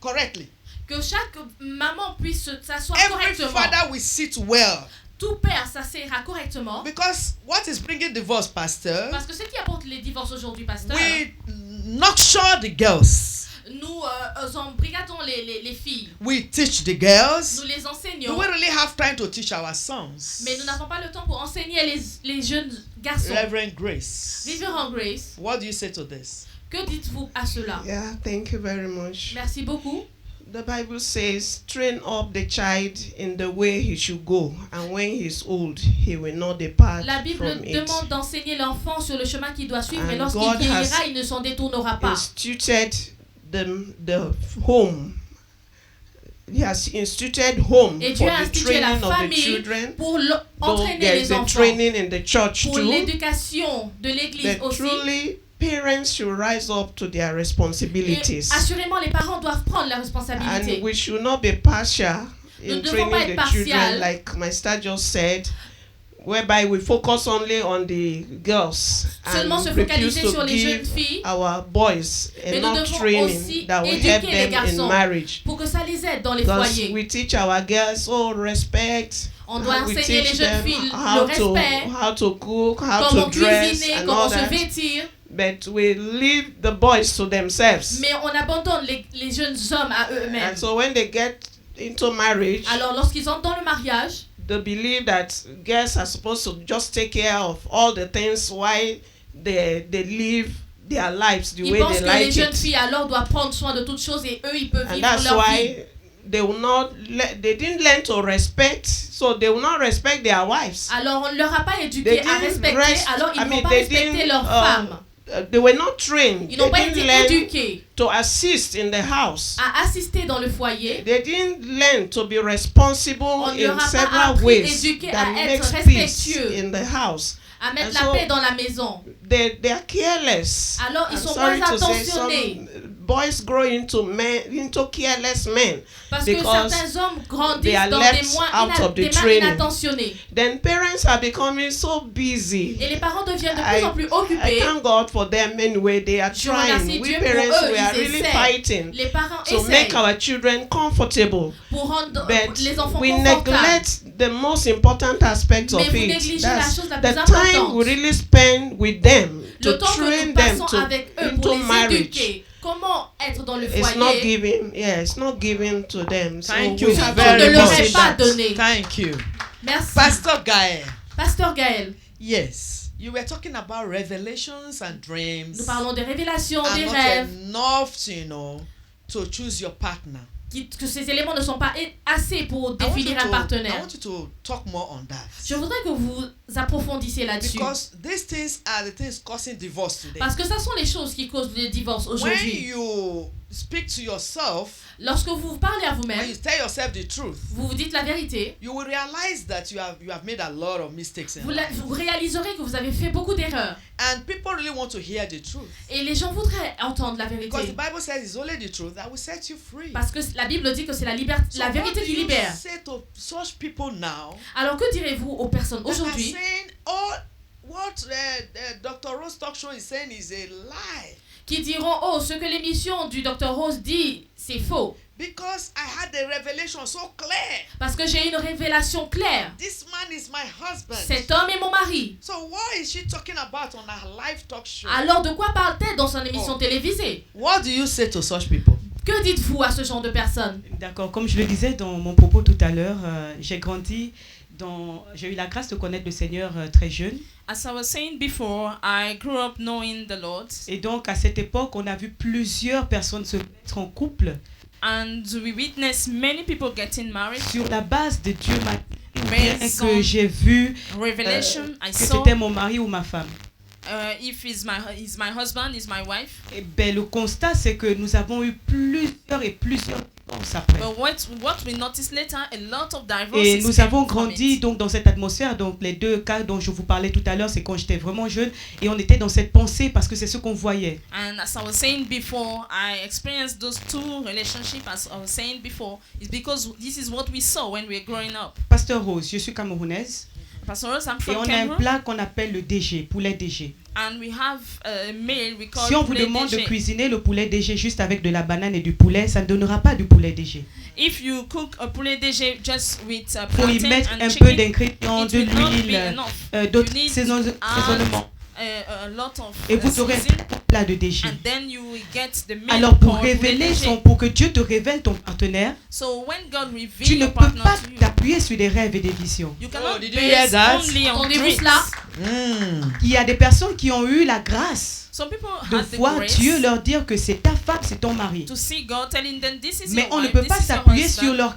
correctly. que chaque maman puisse s'asseoir Every correctement. father will sit well. Tout père s'asseyera correctement. Because what is bringing divorce, Pastor? Parce que ce qui apporte les divorces aujourd'hui, pasteur, We nurture the girls. nous embrigadons les filles. We teach the girls. Nous les Do enseignons. we really have time to teach our sons? Mais nous n'avons pas le temps pour enseigner les jeunes garçons. Reverend Grace, Révérend Grace, what do you say to this? que dites-vous à cela? Yeah, thank you very much. Merci beaucoup. The Bible says, train up the child in the way he should go, and when he is old, he will not depart La Bible from it. demande d'enseigner l'enfant sur le chemin qu'il doit suivre, et And lorsqu'il God vieillira, has il ne s'en détournera pas. Instituted the home. He has instituted home Et for Dieu a the institué la training of the famille children. pour Though entraîner there les is a enfants, training in the church pour too. l'éducation de l'église That aussi. truly parents should rise up to their Et responsibilities. assurément, les parents doivent prendre la And responsabilité. we should not be partial Nous in ne devons pas training être the children, partial. like my star just said, whereby we focus only on the girls Seulement se and refuse focaliser to sur les jeunes give filles our boys Mais nous enough devons training aussi that will help éduquer les them in garçons marriage. pour que ça les aide dans les Because foyers. we teach our girls respect. On doit We enseigner les teach jeunes them filles le how respect, to cook, how comment to dress, cuisiner, and comment all se that. vêtir. But we leave the boys to themselves. Mais on abandonne les jeunes hommes à eux-mêmes. And so when they get into marriage, Alors lorsqu'ils entrent dans le mariage, they believe that girls are supposed to just take care of all the things while they live their lives the ils way pensent they que les like jeunes it. filles alors doivent prendre soin de toutes choses et eux ils peuvent And vivre that's leur vie. why they will not they didn't learn to respect, so they will not respect their wives. Alors on ne leur a pas They éduqué à didn't respecter, alors ils ne vont pas they respecter didn't, leurs femmes. they were not trained. Ils n'ont pas They été didn't learn éduqués to assist in the house. à assister dans le foyer. They didn't learn to be responsible On ne leur in a pas several appris, ways éduqué that à être makes peace respectueux, in the house. à mettre And la so, paix dans la maison. They are careless. Alors ils I'm sont sorry moins to say, attentionnés. some boys grow into careless men Parce que because certains hommes grandissent they are dans left des mains out of the training. inattentionnés. then parents are becoming so busy. Et les parents deviennent de plus en plus I occupés. thank God for them anyway. They are Je remercie trying. We Dieu pour parents eux, we are ils really essaient. fighting Les parents to make essaient our children comfortable. pour rendre But les enfants we confortables. neglect the most important aspect Mais of vous it. négligez la That's chose la the plus time importante. we really spend with them to Le temps que train nous them passons avec eux into pour les marriage. éduquer. Comment être dans le It's not foyer. given. Yeah, it's not given to them. So Thank we you Ce have temps very ne to leur much. est pas donné. Thank you. Merci. Pastor Gael. Pasteur Gaël, Yes. You were talking about revelations and dreams. nous parlons des révélations, Are des not rêves, enough to choose your partner. que ces éléments ne sont pas assez pour I want définir un I partenaire. want you to talk more on that. Je voudrais que vous approfondissiez là-dessus. Because these things are the things causing divorce today. Parce que ce sont les choses qui causent le divorce When aujourd'hui. you speak to yourself, Lorsque vous parlez à when vous-même, you tell yourself the truth, vous vous dites la vérité, you will realize that you have made a lot of mistakes in vous life. vous réaliserez que vous avez fait beaucoup d'erreurs. And people really want to hear the truth. Et les gens voudraient entendre la Because the vérité. Bible says it's only the truth that will set you free. Parce que la Bible dit que c'est la So la what vérité do qui you libère. say to such people now Alors que direz-vous aux personnes that are aujourd'hui saying, oh, what Dr. Rose talk show is saying is a lie? qui diront « Oh, ce que l'émission du Dr Rose dit, c'est faux. Because I had a revelation so clear. Parce que j'ai une révélation claire. This man is my husband. Cet homme est mon mari. So what is she talking about on her live talk show? Alors de quoi parle-t-elle dans son émission Oh. télévisée? What do you say to such people? Que dites-vous à ce genre de personnes? D'accord, comme je le disais dans mon propos tout à l'heure, j'ai eu la grâce de connaître le Seigneur très jeune. As I was saying before, I grew up knowing the Lord. Et donc à cette époque, on a vu plusieurs personnes se mettre en couple And we witnessed many people getting married. sur la base de Dieu m'a dit Based que on j'ai vu revelation, I que saw c'était mon mari ou ma femme. if he's my husband, he's my wife. Eh ben, le constat, c'est que nous avons eu plusieurs divorces après. But what we noticed later, a lot of Et divorces nous came avons from grandi it. donc dans cette atmosphère. Donc les deux cas dont je vous parlais tout à l'heure, c'est quand j'étais vraiment jeune et on était dans cette pensée parce que c'est ce qu'on voyait. And as I was saying before, I experienced those two relationships. As I was saying before, it's because this is what we saw when we were growing up. Pasteur Rose, je suis camerounaise Pastor Rose, I'm et from on a un Cameroon, plat qu'on appelle le DG, poulet DG. and we have a meal we call Si on vous poulet demande de DG. cuisiner le poulet DG juste avec de la banane et du poulet, ça ne donnera pas du poulet DG. If you cook a poulet DG just with Faut y plantain mettre and un chicken, peu d'ingrédients, it de will not be l'huile, enough. d'autres You need saisonnements. A lot of Et vous aurez seasoning, un plat de DG. and then you will get the meal Alors pour called poulet révéler DG. pour que Dieu te révèle ton partenaire, So when God tu reveals ne your peux partner pas to you, t'appuyer sur des rêves et des visions. you cannot did you hear base that? only on Entendez-vous dreams. cela? Il y a des personnes qui ont eu la grâce Some people de had the voir grace Dieu leur dire que c'est ta femme, c'est ton mari. to see God telling them this is Mais your on ne wife, peut this pas is your s'appuyer sur husband. leur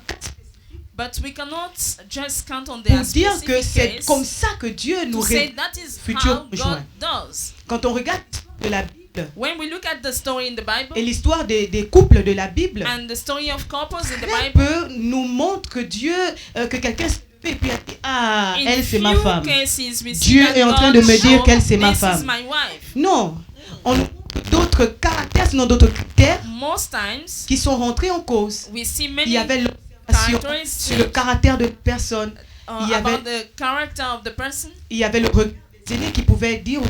But we cannot just count on pour their dire que specific c'est case comme ça que Dieu nous to say révèle. that is futur how God conjoint. does. Quand on regarde de la Bible When we look at the story in the Bible et l'histoire des couples de la Bible, and the story of couples in the très Bible, peu nous montre que Dieu, que quelqu'un se fait et puis a dit, ah, in elle c'est ma few femme. cases we see Dieu that est en train God de me dire show, qu'elle c'est ma this is femme. my wife. Non, on montre d'autres caractères, sinon d'autres critères Most times qui sont rentrés en cause. we see Il many y avait l'observation sur le caractère de personne. il y avait- about the character of the person Il y avait le regard des aînés qui pouvait dire,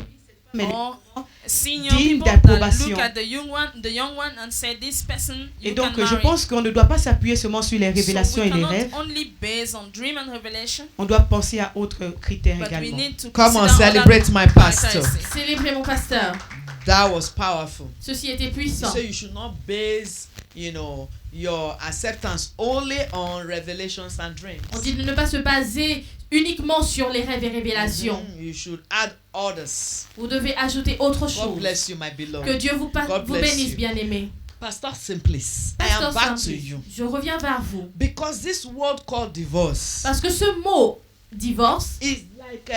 mais or senior digne people that d'approbation. look at the young one and say this person Et you donc can je marry. pense qu'on ne doit pas s'appuyer seulement sur les révélations So we et les cannot rêves. only base on dream and revelation, On doit penser à autres critères but we également. need to Come on, consider other celebrate my pastor. characteristics. Célébrez mon pasteur. That was powerful. Ceci était You puissant. say you should not base, your acceptance only on revelations and dreams. On dit de ne pas se baser uniquement sur les rêves et révélations. You should add others. Vous devez ajouter autre God chose. bless you, my Que beloved. Dieu vous, God vous bless bénisse, you. bien-aimés. Pastor Simplice, I Pasteur am back to Simplice, you. je reviens vers vous. Because this word called divorce Parce que ce mot, divorce, is like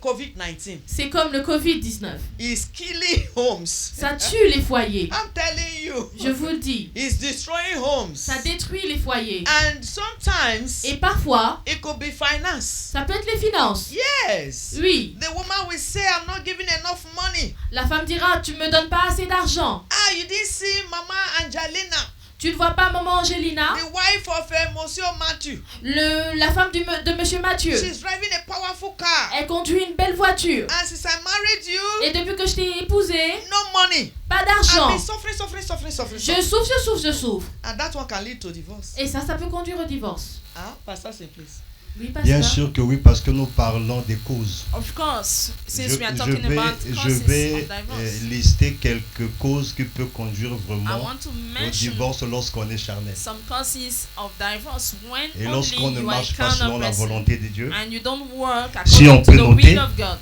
COVID-19. c'est comme le Covid-19. It's killing homes. Ça tue les foyers. I'm telling you. Je vous le dis. It's destroying homes. Ça détruit les foyers. And sometimes Et parfois, it could be finance. ça peut être les finances. Yes. Oui. The woman will say, I'm not giving enough money. La femme dira, tu me donnes pas assez d'argent. Ah, you didn't see Mama Angelina, Tu ne vois pas maman Angelina, the wife of Monsieur Matthew. la femme de Monsieur Mathieu. She's driving a powerful car. Elle conduit une belle voiture. And since I married you, Et depuis que je t'ai épousé, no money. pas I've d'argent. been suffering. Je souffre. And that one can lead to divorce. Et ça peut conduire au divorce. Ah, Pastor Simplice. Oui, Bien pasteur. sûr que oui, parce que nous parlons des causes. Of course, since Je, we are je talking vais, about je causes vais of divorce, lister quelques causes qui peuvent conduire I vraiment want to au mention divorce lorsqu'on est charnel. some causes of divorce when Et only lorsqu'on ne you are a marche pas carnal selon la person volonté de Dieu. and you don't work Si on according to peut the noter, will of God.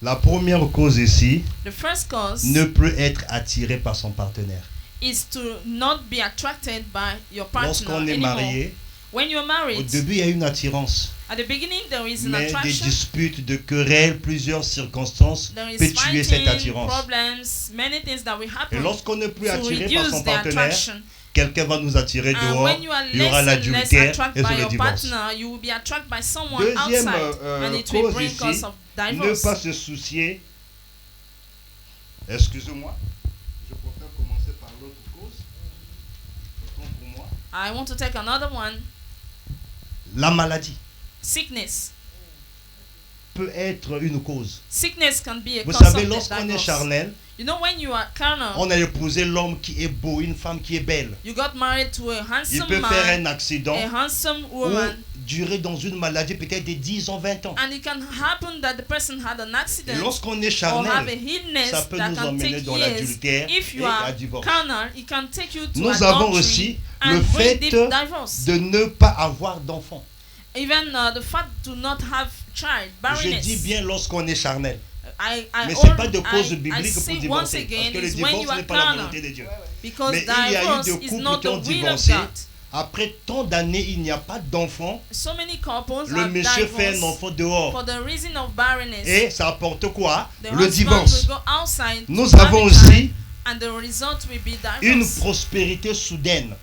La première cause ici, The first cause ne peut être attiré par son partenaire. is to not be attracted by your partner Lorsqu'on est anymore. marié, When you're au married, début il y a une attirance. at the beginning there is an Mais des attraction. disputes, de querelles, plusieurs circonstances There is peuvent tuer cette fighting, attirance. problems, many things that will Et happen lorsqu'on n'est plus to attiré par son reduce the partenaire, attraction. quelqu'un va nous attirer And dehors, when you are il y aura less and less l'adultère attracted et by c'est le your divorce. partner, you will be attracted by someone Deuxième outside, and it will cause bring cause ici, of ne divorce. pas se soucier. Excusez-moi, je préfère commencer par l'autre cause. Autant pour moi. I want to take another one. La maladie Sickness. peut être une cause. Sickness can be a Vous cause savez, of lorsqu'on est divorce. charnel, You know, when you are carnal, on a épousé l'homme qui est beau, une femme qui est belle. you got married to a Il handsome peut faire man, un accident a handsome ou woman, durer dans une maladie peut-être de 10 ans, 20 ans. and it can happen that the person had an Et accident lorsqu'on est or have a charnel, illness ça peut that nous can emmener take dans years. l'adultère If et you are à divorce. carnal, it can take you to Nous avons adultery aussi and le bring fait deep divorce. de ne pas avoir d'enfants. Even the fact to not have child, Je barrenness. dis bien lorsqu'on est charnel. I Mais ce n'est pas de cause I biblique pour say once divorcer. Parce again que le is when you divorce are n'est pas la carnal, volonté de Dieu. because Mais il y a eu divorce des is couples not qui the ont will of divorcé God. Après tant d'années, il n'y a pas d'enfant. So many couples Le have monsieur fait un divorced enfant dehors. for the reason of barrenness. Et ça apporte quoi? The Le husband divorce. will go outside Nous to have avons a aussi child, and the result will be une divorce. prospérité soudaine.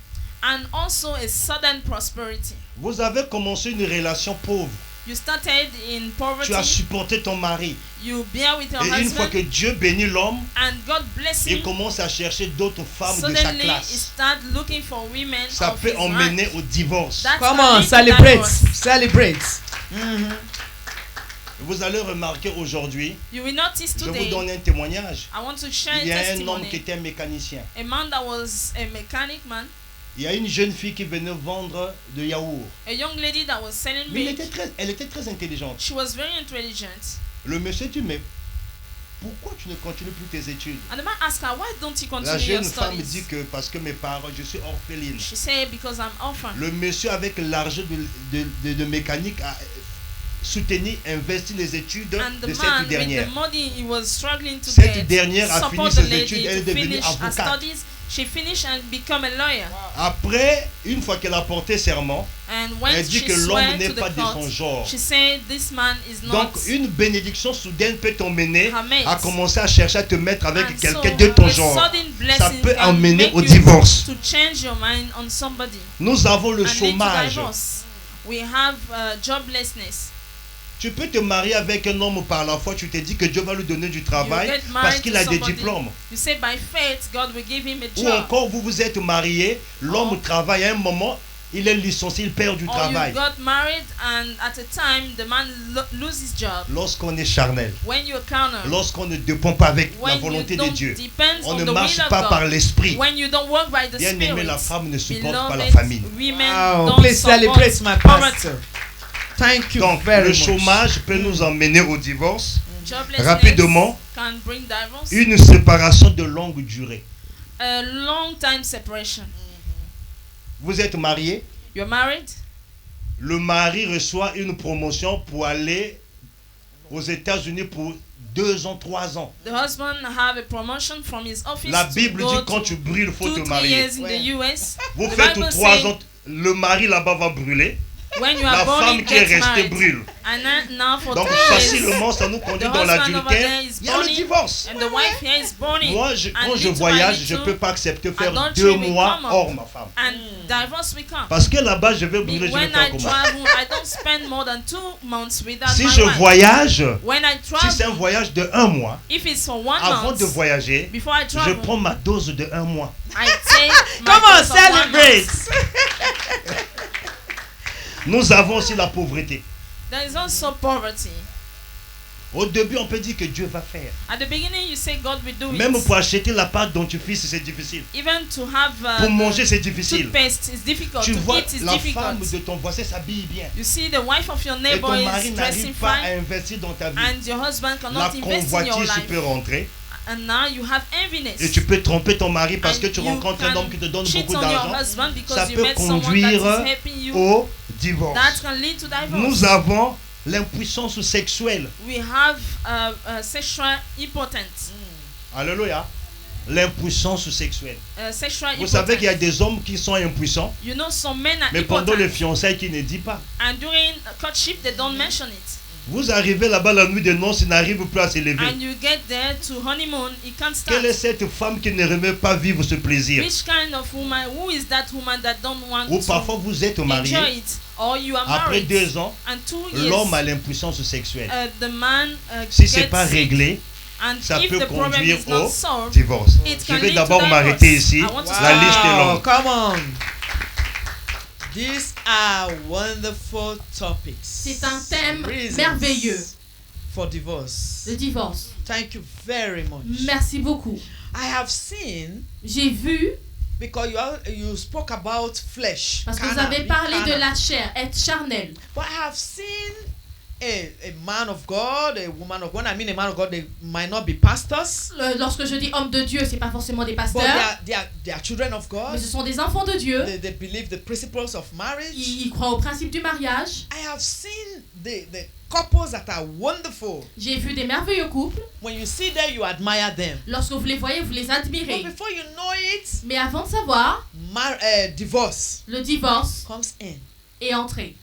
And also a sudden prosperity. Vous avez commencé une relation pauvre. You started in poverty. Tu as supporté ton mari. You bear with your Et une fois husband, que Dieu bénit l'homme, and God bless il him. commence à chercher d'autres femmes de sa Suddenly, he classe. start looking for women Ça of peut his emmener rank. au divorce. That Come can on, lead to celebrate. divorce. Celebrate. Vous allez remarquer aujourd'hui, You will notice je vous today. donne un témoignage. I want to share Il y a a un homme testimony. qui était un mécanicien. A man that was a mechanic man, Il y a une jeune fille qui venait vendre de yaourt. a young lady that was selling Mais milk. elle était très intelligente. She was very intelligent. Le monsieur dit, mais pourquoi tu ne continues plus tes études? And the man asked her, why don't you La continue your jeune femme studies? dit que parce que mes parents, je suis orpheline. She said, because I'm orphan. Le monsieur avec l'argent de mécanique a soutenu, investi les études And the de man, cette with dernière. the money he was struggling to Cette get, dernière a support fini the ses lady études, elle est to devenue finish her avocate. studies. She finished and become a lawyer. Après, une fois qu'elle a porté serment, And when elle dit she que l'homme swear n'est to pas the de son court, genre. she said, this man is not Donc, une bénédiction soudaine peut t'emmener her mate. à commencer à chercher à te mettre avec And quelqu'un so, de ton a genre. sudden blessing Ça peut can emmener make au you divorce. to change your mind on somebody Nous avons le and lead to chômage. divorce. We have joblessness. Tu peux te marier avec un homme par la foi, tu te dis que Dieu va lui donner du travail You get married parce qu'il to a des somebody. diplômes. You say by faith God will give him a Ou job. encore vous vous êtes marié, l'homme Oh. travaille à un moment, il est licencié, il perd du Or travail. you got married and at a time the man loses his job. Lorsqu'on est charnel, When you're carnal, lorsqu'on ne dépend pas avec la when volonté you de don't Dieu, depend on on ne the marche will of pas par God, l'esprit. when you don't work by the Bien aimé, Spirit, la femme ne supporte pas la beloved, famine. women Wow, don't please celebrate support my poverty. pastor. Thank you Donc, very le much. chômage peut nous emmener au divorce. Joblessness Rapidement, can bring divorce. une séparation de longue durée. A long time separation. Vous êtes marié, You're married, le mari reçoit une promotion pour aller aux États-Unis pour 2 ans, 3 ans. the husband have a promotion from his office La to Bible go dit quand tu to brûles, il faut te 2-3 marier. years in the US. Vous The faites Bible 3 say, ans, le mari là-bas va brûler. when you La are born, femme you qui est get restée married. brûle. And now for Donc 3 years, facilement, ça nous conduit the dans husband over l'adultère. there is Il y a le burning, divorce. and the wife here is burning. Moi, And quand je little by voyage, je ne little, peux pas accepter faire adultery 2 will mois come up. hors ma femme. And divorce will come. Parce que là-bas, je vais brûler, je vais When faire I comment? travel, I don't spend more than 2 months without Si my je wife. voyage, When I si c'est un travel, voyage de 1 mois, if it's for 1 avant month, de voyager, before I je travel, prends ma dose de 1 mois. I take my Come on, dose of 1 month. celebrate. Nous avons aussi la pauvreté. There is also poverty. Au début, on peut dire que Dieu va faire. At the beginning, you say God will do Même it. pour acheter la pâte dentifrice, c'est difficile. Even to have Pour manger, c'est difficile. toothpaste is difficult. Tu To vois, eat is la femme difficult. de ton voisin s'habille bien. You see, the wife of your Et neighbor ton is mari dressing n'arrive pas à fine, investir dans ta vie. and your husband La cannot invest in your convoitise life. peut rentrer. And now you have enviness. Et tu peux tromper ton mari parce And que tu you rencontres un can homme qui te donne cheat beaucoup on your d'argent. husband because Ça you peut met someone that conduire is helping you. au divorce. That can lead to divorce. Nous avons l'impuissance sexuelle. We have sexual impotence. Alléluia. L'impuissance sexuelle. Sexual Vous savez qu'il y a impotence. des hommes qui sont impuissants, You know, some men are mais pendant les impotent. fiançailles, qui ne disent pas. And during courtship, they don't mention it. Vous arrivez là-bas la nuit des noces, il n'arrive plus à s'élever. And you get there to honeymoon, it can't start. Quelle est cette femme qui ne remet pas vivre ce plaisir? Which kind of woman? Who is that woman that don't want Ou to parfois vous êtes marié, enjoy it? Or you are après married 2 ans, and 2 years, l'homme a l'impuissance sexuelle. the man Si ce n'est gets pas sick, réglé, and ça if peut the problem conduire is not au solved, divorce. it Je can vais lead d'abord to m'arrêter divorce. ici. I want to La liste est Wow, longue. come on. These are wonderful topics. C'est un thème Reasons merveilleux, for divorce. le divorce. Thank you very much. Merci beaucoup. I have seen, J'ai vu, because you spoke about flesh. parce que vous carnal, avez being parlé de carnal. la chair, être charnel. But I have seen a man of God, a woman of God. I mean, a man of God, they might not be pastors, Lorsque je dis homme de Dieu, c'est pas forcément des but pasteurs, they are children of mais God. ce sont des enfants de Dieu. They believe the principles of marriage. Ils croient au principe du mariage. I have seen the couples that are wonderful. J'ai vu des merveilleux couples. When you see them, you admire them. Lorsque vous les voyez, vous les But admirez. before you know it, Mais avant de savoir, divorce le divorce comes in. est entré.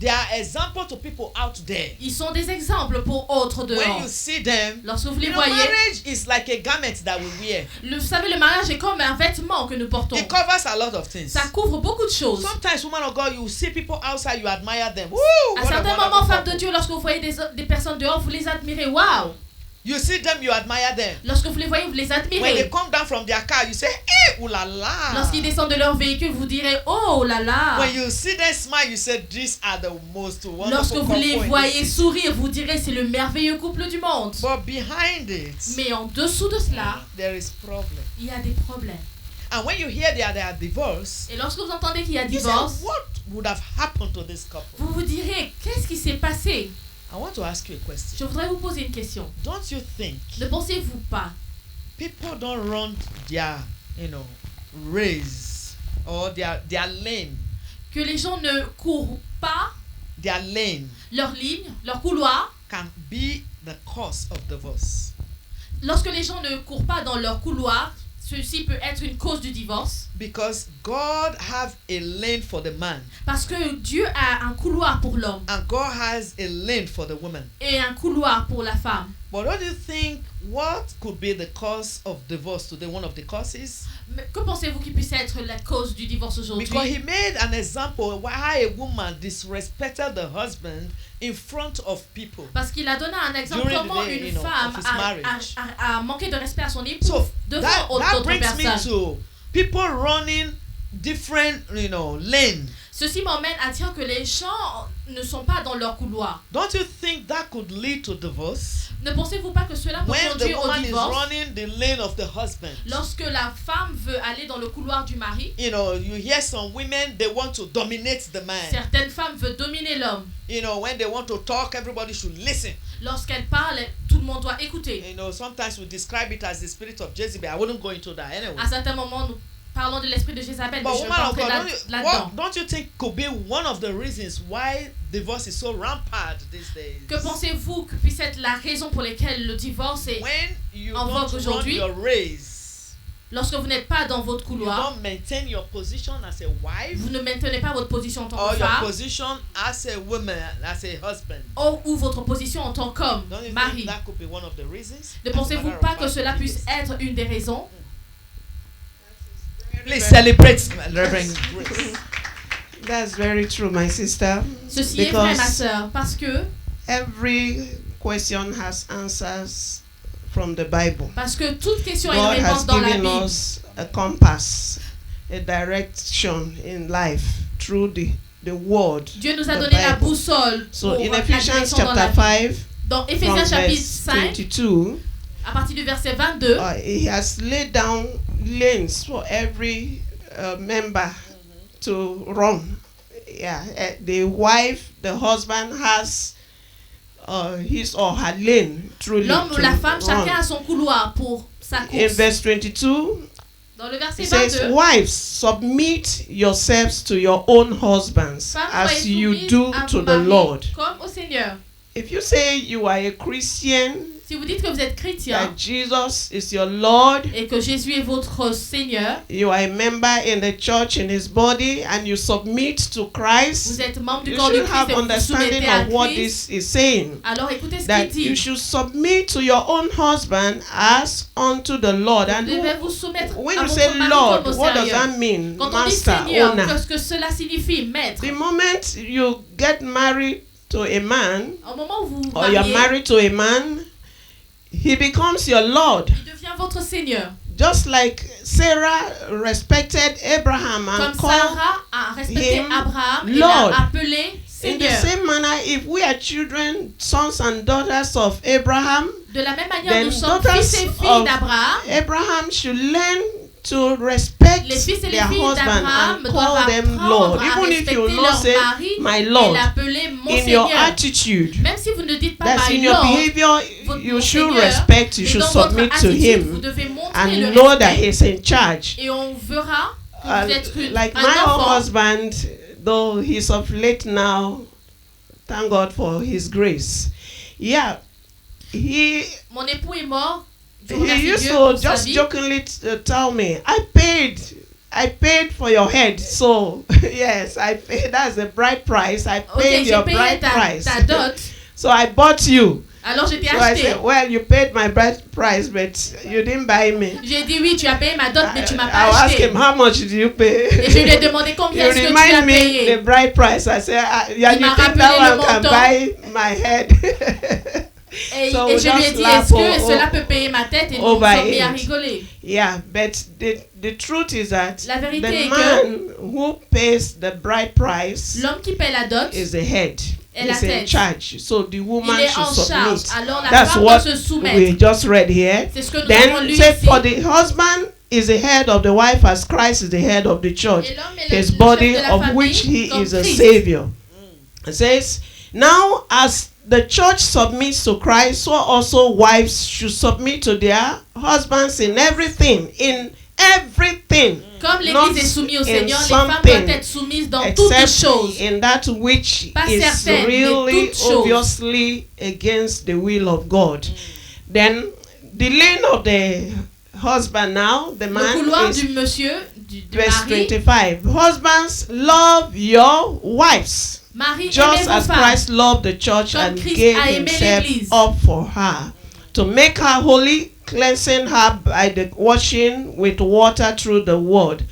There are examples to people out there. Ils sont des exemples pour autres When dehors. you see them, Lorsque vous les you know, voyez, marriage is like a garment that we wear. vous savez, le mariage est comme un vêtement que nous portons. It covers a lot of things. Ça couvre beaucoup de choses. Sometimes, woman of God, you see people outside, you admire them. Woo! À What a certains wonderful moments, femme couple. de Dieu, lorsque vous voyez des personnes dehors, vous les admirez. Waouh! You see them, you admire them. Lorsque vous les voyez, vous les When they admirez. come down from their car, you say, "Hey, ooh la la." Lorsqu'ils descendent de leur véhicule, vous direz oh là là. When you see them smile, you say, "These are the most wonderful Lorsque vous les couple in voyez this." sourire, vous direz c'est le merveilleux couple du monde. But behind it, Mais en dessous de cela, there is problem. il y a des problèmes. And when you hear they are divorced, Et lorsque vous entendez qu'il y a you say, divorce, "What would have happened to this couple?" vous vous direz qu'est-ce qui s'est passé? I want to ask you a question. Je voudrais vous poser une question. Don't you think Ne pensez-vous pas people don't run their, race or their lane, que les gens ne courent pas their lane leur ligne, leur couloir? can be the cause of divorce? Lorsque les gens ne courent pas dans leur couloir, ceci peut être une cause du divorce. Because God have a lane for the man Parce que Dieu a un couloir pour l'homme and God has a lane for the woman. et un couloir pour la femme. But don't you think what could be the cause of divorce today? One of the causes? Mais que pensez-vous qui puisse être la cause du divorce aujourd'hui? Because he made an example how a woman disrespected the husband in front of people. Parce qu'il a donné un exemple During the comment day, une femme of his marriage. a manqué de respect à son époux So devant that d'autres brings me personnes. to people running different, lanes. Ceci m'emmène à dire que les gens ne sont pas dans leur couloir. Don't you think that could lead to divorce? Ne pensez-vous pas que cela peut When the conduire au woman is divorce running the lane of the husband. lorsque la femme veut aller dans le couloir du mari? You hear some women, they want to dominate the man. Certaines femmes veulent dominer l'homme. When they want to talk, everybody should listen. Lorsqu'elles parlent, tout le monde doit écouter. Sometimes we describe it as the spirit of Jezebel. I wouldn't go into that anyway. À certains moments, nous parlons de l'esprit de Jézabel, mais But je ne vais woman pas of entrer God, là-dedans. don't you think could be one of the reasons why divorce is so rampant these days? Que pensez-vous que puisse être la raison pour laquelle le divorce est When you en vogue don't run aujourd'hui? your race, Lorsque vous n'êtes pas dans votre you couloir, don't maintain your position as a wife vous ne maintenez pas votre position en tant or que your femme position as a woman, as a husband. ou votre position en tant qu'homme, Don't you mari. think that could be one of the reasons? Ne As a pensez-vous matter of pas fact, que cela it puisse is. être une des raisons? Please celebrate Reverend Grace. That's very true, my sister. Ceci est vrai, ma Because sœur, parce que question has answers from the Bible. toute question a une God réponse has dans la given Bible. us a compass, a direction in life through the word. Dieu nous a the donné la Bible. boussole So pour in la Ephesians direction dans la chapter vie. 5, Dans from Éphésiens chapitre verse 5, 22, à partir du verset 22, he has laid down lanes for every member to run. Yeah, the wife, the husband has his or her lane truly l'homme ou to la femme, run. chacun a son couloir pour sa In course. verse 22, Dans le verset it says, 22, wives, submit yourselves to your own husbands femmes, as soyez you soumises do à to vos the maris Lord. comme au Seigneur. If you say you are a Christian, Si vous dites que vous êtes chrétien that Jesus is your Lord, et que Jésus est votre Seigneur, you are a member in the church in his body, and you submit to Christ, vous êtes membre du you corps de should Christ have et vous vous understanding soumettez à of what Christ, this is saying. alors écoutez ce That qu'il you dit. should submit to your own husband as unto the Lord. Vous And devez vous soumettre when à you votre say mari Lord, comme au what does Seigneur. that mean? Quand on dit Master, Seigneur, owner. qu'est-ce que cela signifie, maître? The moment you get married to a man, Au moment où vous vous or you're mariez, married to a man, he becomes your Lord. il devient votre Seigneur. Just like Sarah respected Abraham and Comme called Sarah a respecté him Abraham et Lord. l'a appelé in the Seigneur. same manner, if we are children, sons and daughters of Abraham, De la même manière, Then nous sommes daughters fils et filles of d'Abraham. Abraham should learn to respect Les fils et les their filles husband d'Abraham and doivent call them Lord. apprendre à Even if you respecter not leur say mari my et Lord, l'appeler mon in your Seigneur. attitude, Même si vous ne dites pas that's my in your Lord, behavior, votre you mon should Seigneur, respect, you mais should dans votre submit to attitude, vous him devez montrer le and know that respect. he's in charge. Et on verra que vous êtes Like un my own enfant. husband, though he's of late now, thank God for his grace. Yeah, he Mon époux est mort. Je remercie he used Dieu to pour sa just vie. jokingly tell me, I paid for your head. So yes, I paid. That's the bride price. I Ok, paid j'ai your payé bride ta price. dot. So I bought you. Alors je t'ai So I acheté. said, well, you paid my bride price, but you didn't buy me. J'ai dit oui, tu as payé ma dot, mais tu m'as I'll pas ask acheté. him, how much did you pay? Et je lui ai demandé combien You est-ce que tu as remind me payé. the bride price. I said, yeah, Il you m'a think rappelé that le one can montant. buy my head? Et, So et we je lui ai just dit, laugh est-ce que cela peut payer ma tête? Et nous nous over sommes mis à it. rigoler. Yeah, but the truth is that La vérité the est man who pays the bride price L'homme qui paie la dot is the head. est la He's in tête. charge. So the woman Il est should en charge. submit. Alors la That's femme what doit se we soumettre. just read here. C'est ce que nous avons Then lu say ici. for the husband is the head of the wife as Christ is the head of the church, Et l'homme est le his chef body de la of famille, which he comme is a Christ. savior. It says, now as the church submits to Christ, so also wives should submit to their husbands in everything. In everything. Comme Not l'Église est soumise au in Seigneur, les femmes something, doivent être soumises dans toutes Except choses. in that which Pas is certaines, mais really toutes choses. obviously against the will of God. Then the lane of the husband now, the Le man couloir is du monsieur, du verse mari. 25. Husbands, love your wives. Marie, aimez Just vos as femmes. Christ loved the church Comme and Christ gave a aimé himself l'Église. up for her, to make her holy, cleansing her by the washing with water through the word,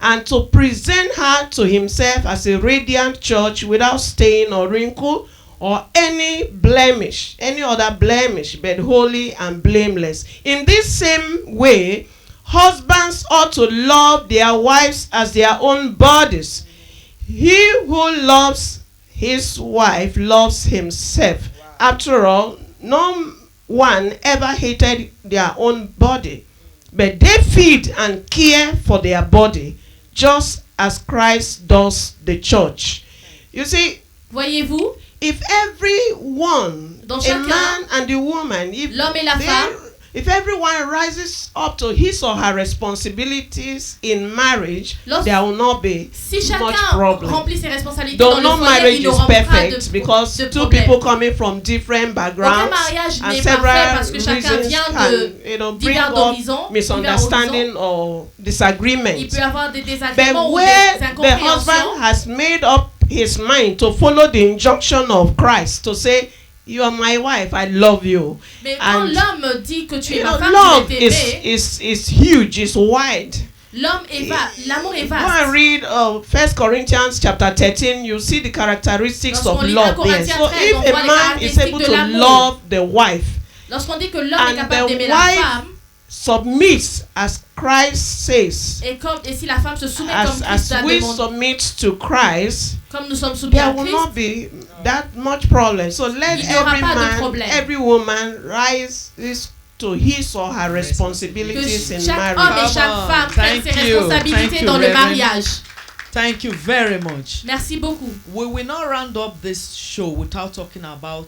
and to present her to himself as a radiant church without stain or wrinkle or any blemish, any other blemish, but holy and blameless. In this same way, husbands ought to love their wives as their own bodies. He who loves his wife loves himself. After all, no one ever hated their own body, but they feed and care for their body, just as Christ does the church. You see, Voyez-vous, if everyone, Dans a chacun, man and a woman, l'homme et la femme, if everyone rises up to his or her responsibilities in marriage, there will not be si much chacun problem. remplit ses responsabilités Though dans no le foyer, marriage il is n'aura pas perfect de, because de two problème. people coming from different Aucun backgrounds mariage and n'est several parfait parce que chacun reasons vient can, de bring divers up horizons, misunderstanding or Il disagreement. peut y avoir des But désagréments ou where des the incompréhensions. husband has made up his mind to follow the injunction of Christ, to say, you are my wife, I love you. Mais quand And l'homme dit que tu es you ma know, femme, love tu es aimée, is huge, is wide. l'homme est vaste, l'amour est Go and vaste. read 1 Corinthians chapter 13, you see the characteristics Lorsqu'on of lit love 1 there. Corinthiens So 13, if on a voit les man is able caractéristiques to de l'amour. love the wife Lorsqu'on dit que l'homme est and capable the d'aimer la wife femme, submits as Christ says, et si la femme se soumet comme Christ as a we demandé, submit to Christ, comme nous sommes soumis there à will Christ, not be that much problem. So let Il n'y aura every pas de man, problème. every woman rise to his or her que responsibilities in chaque homme marriage. et chaque Come on. femme prennent ses Thank you. responsabilités Thank you, dans le Reverend. mariage. Thank you very much. Merci beaucoup. We will not round up this show without talking about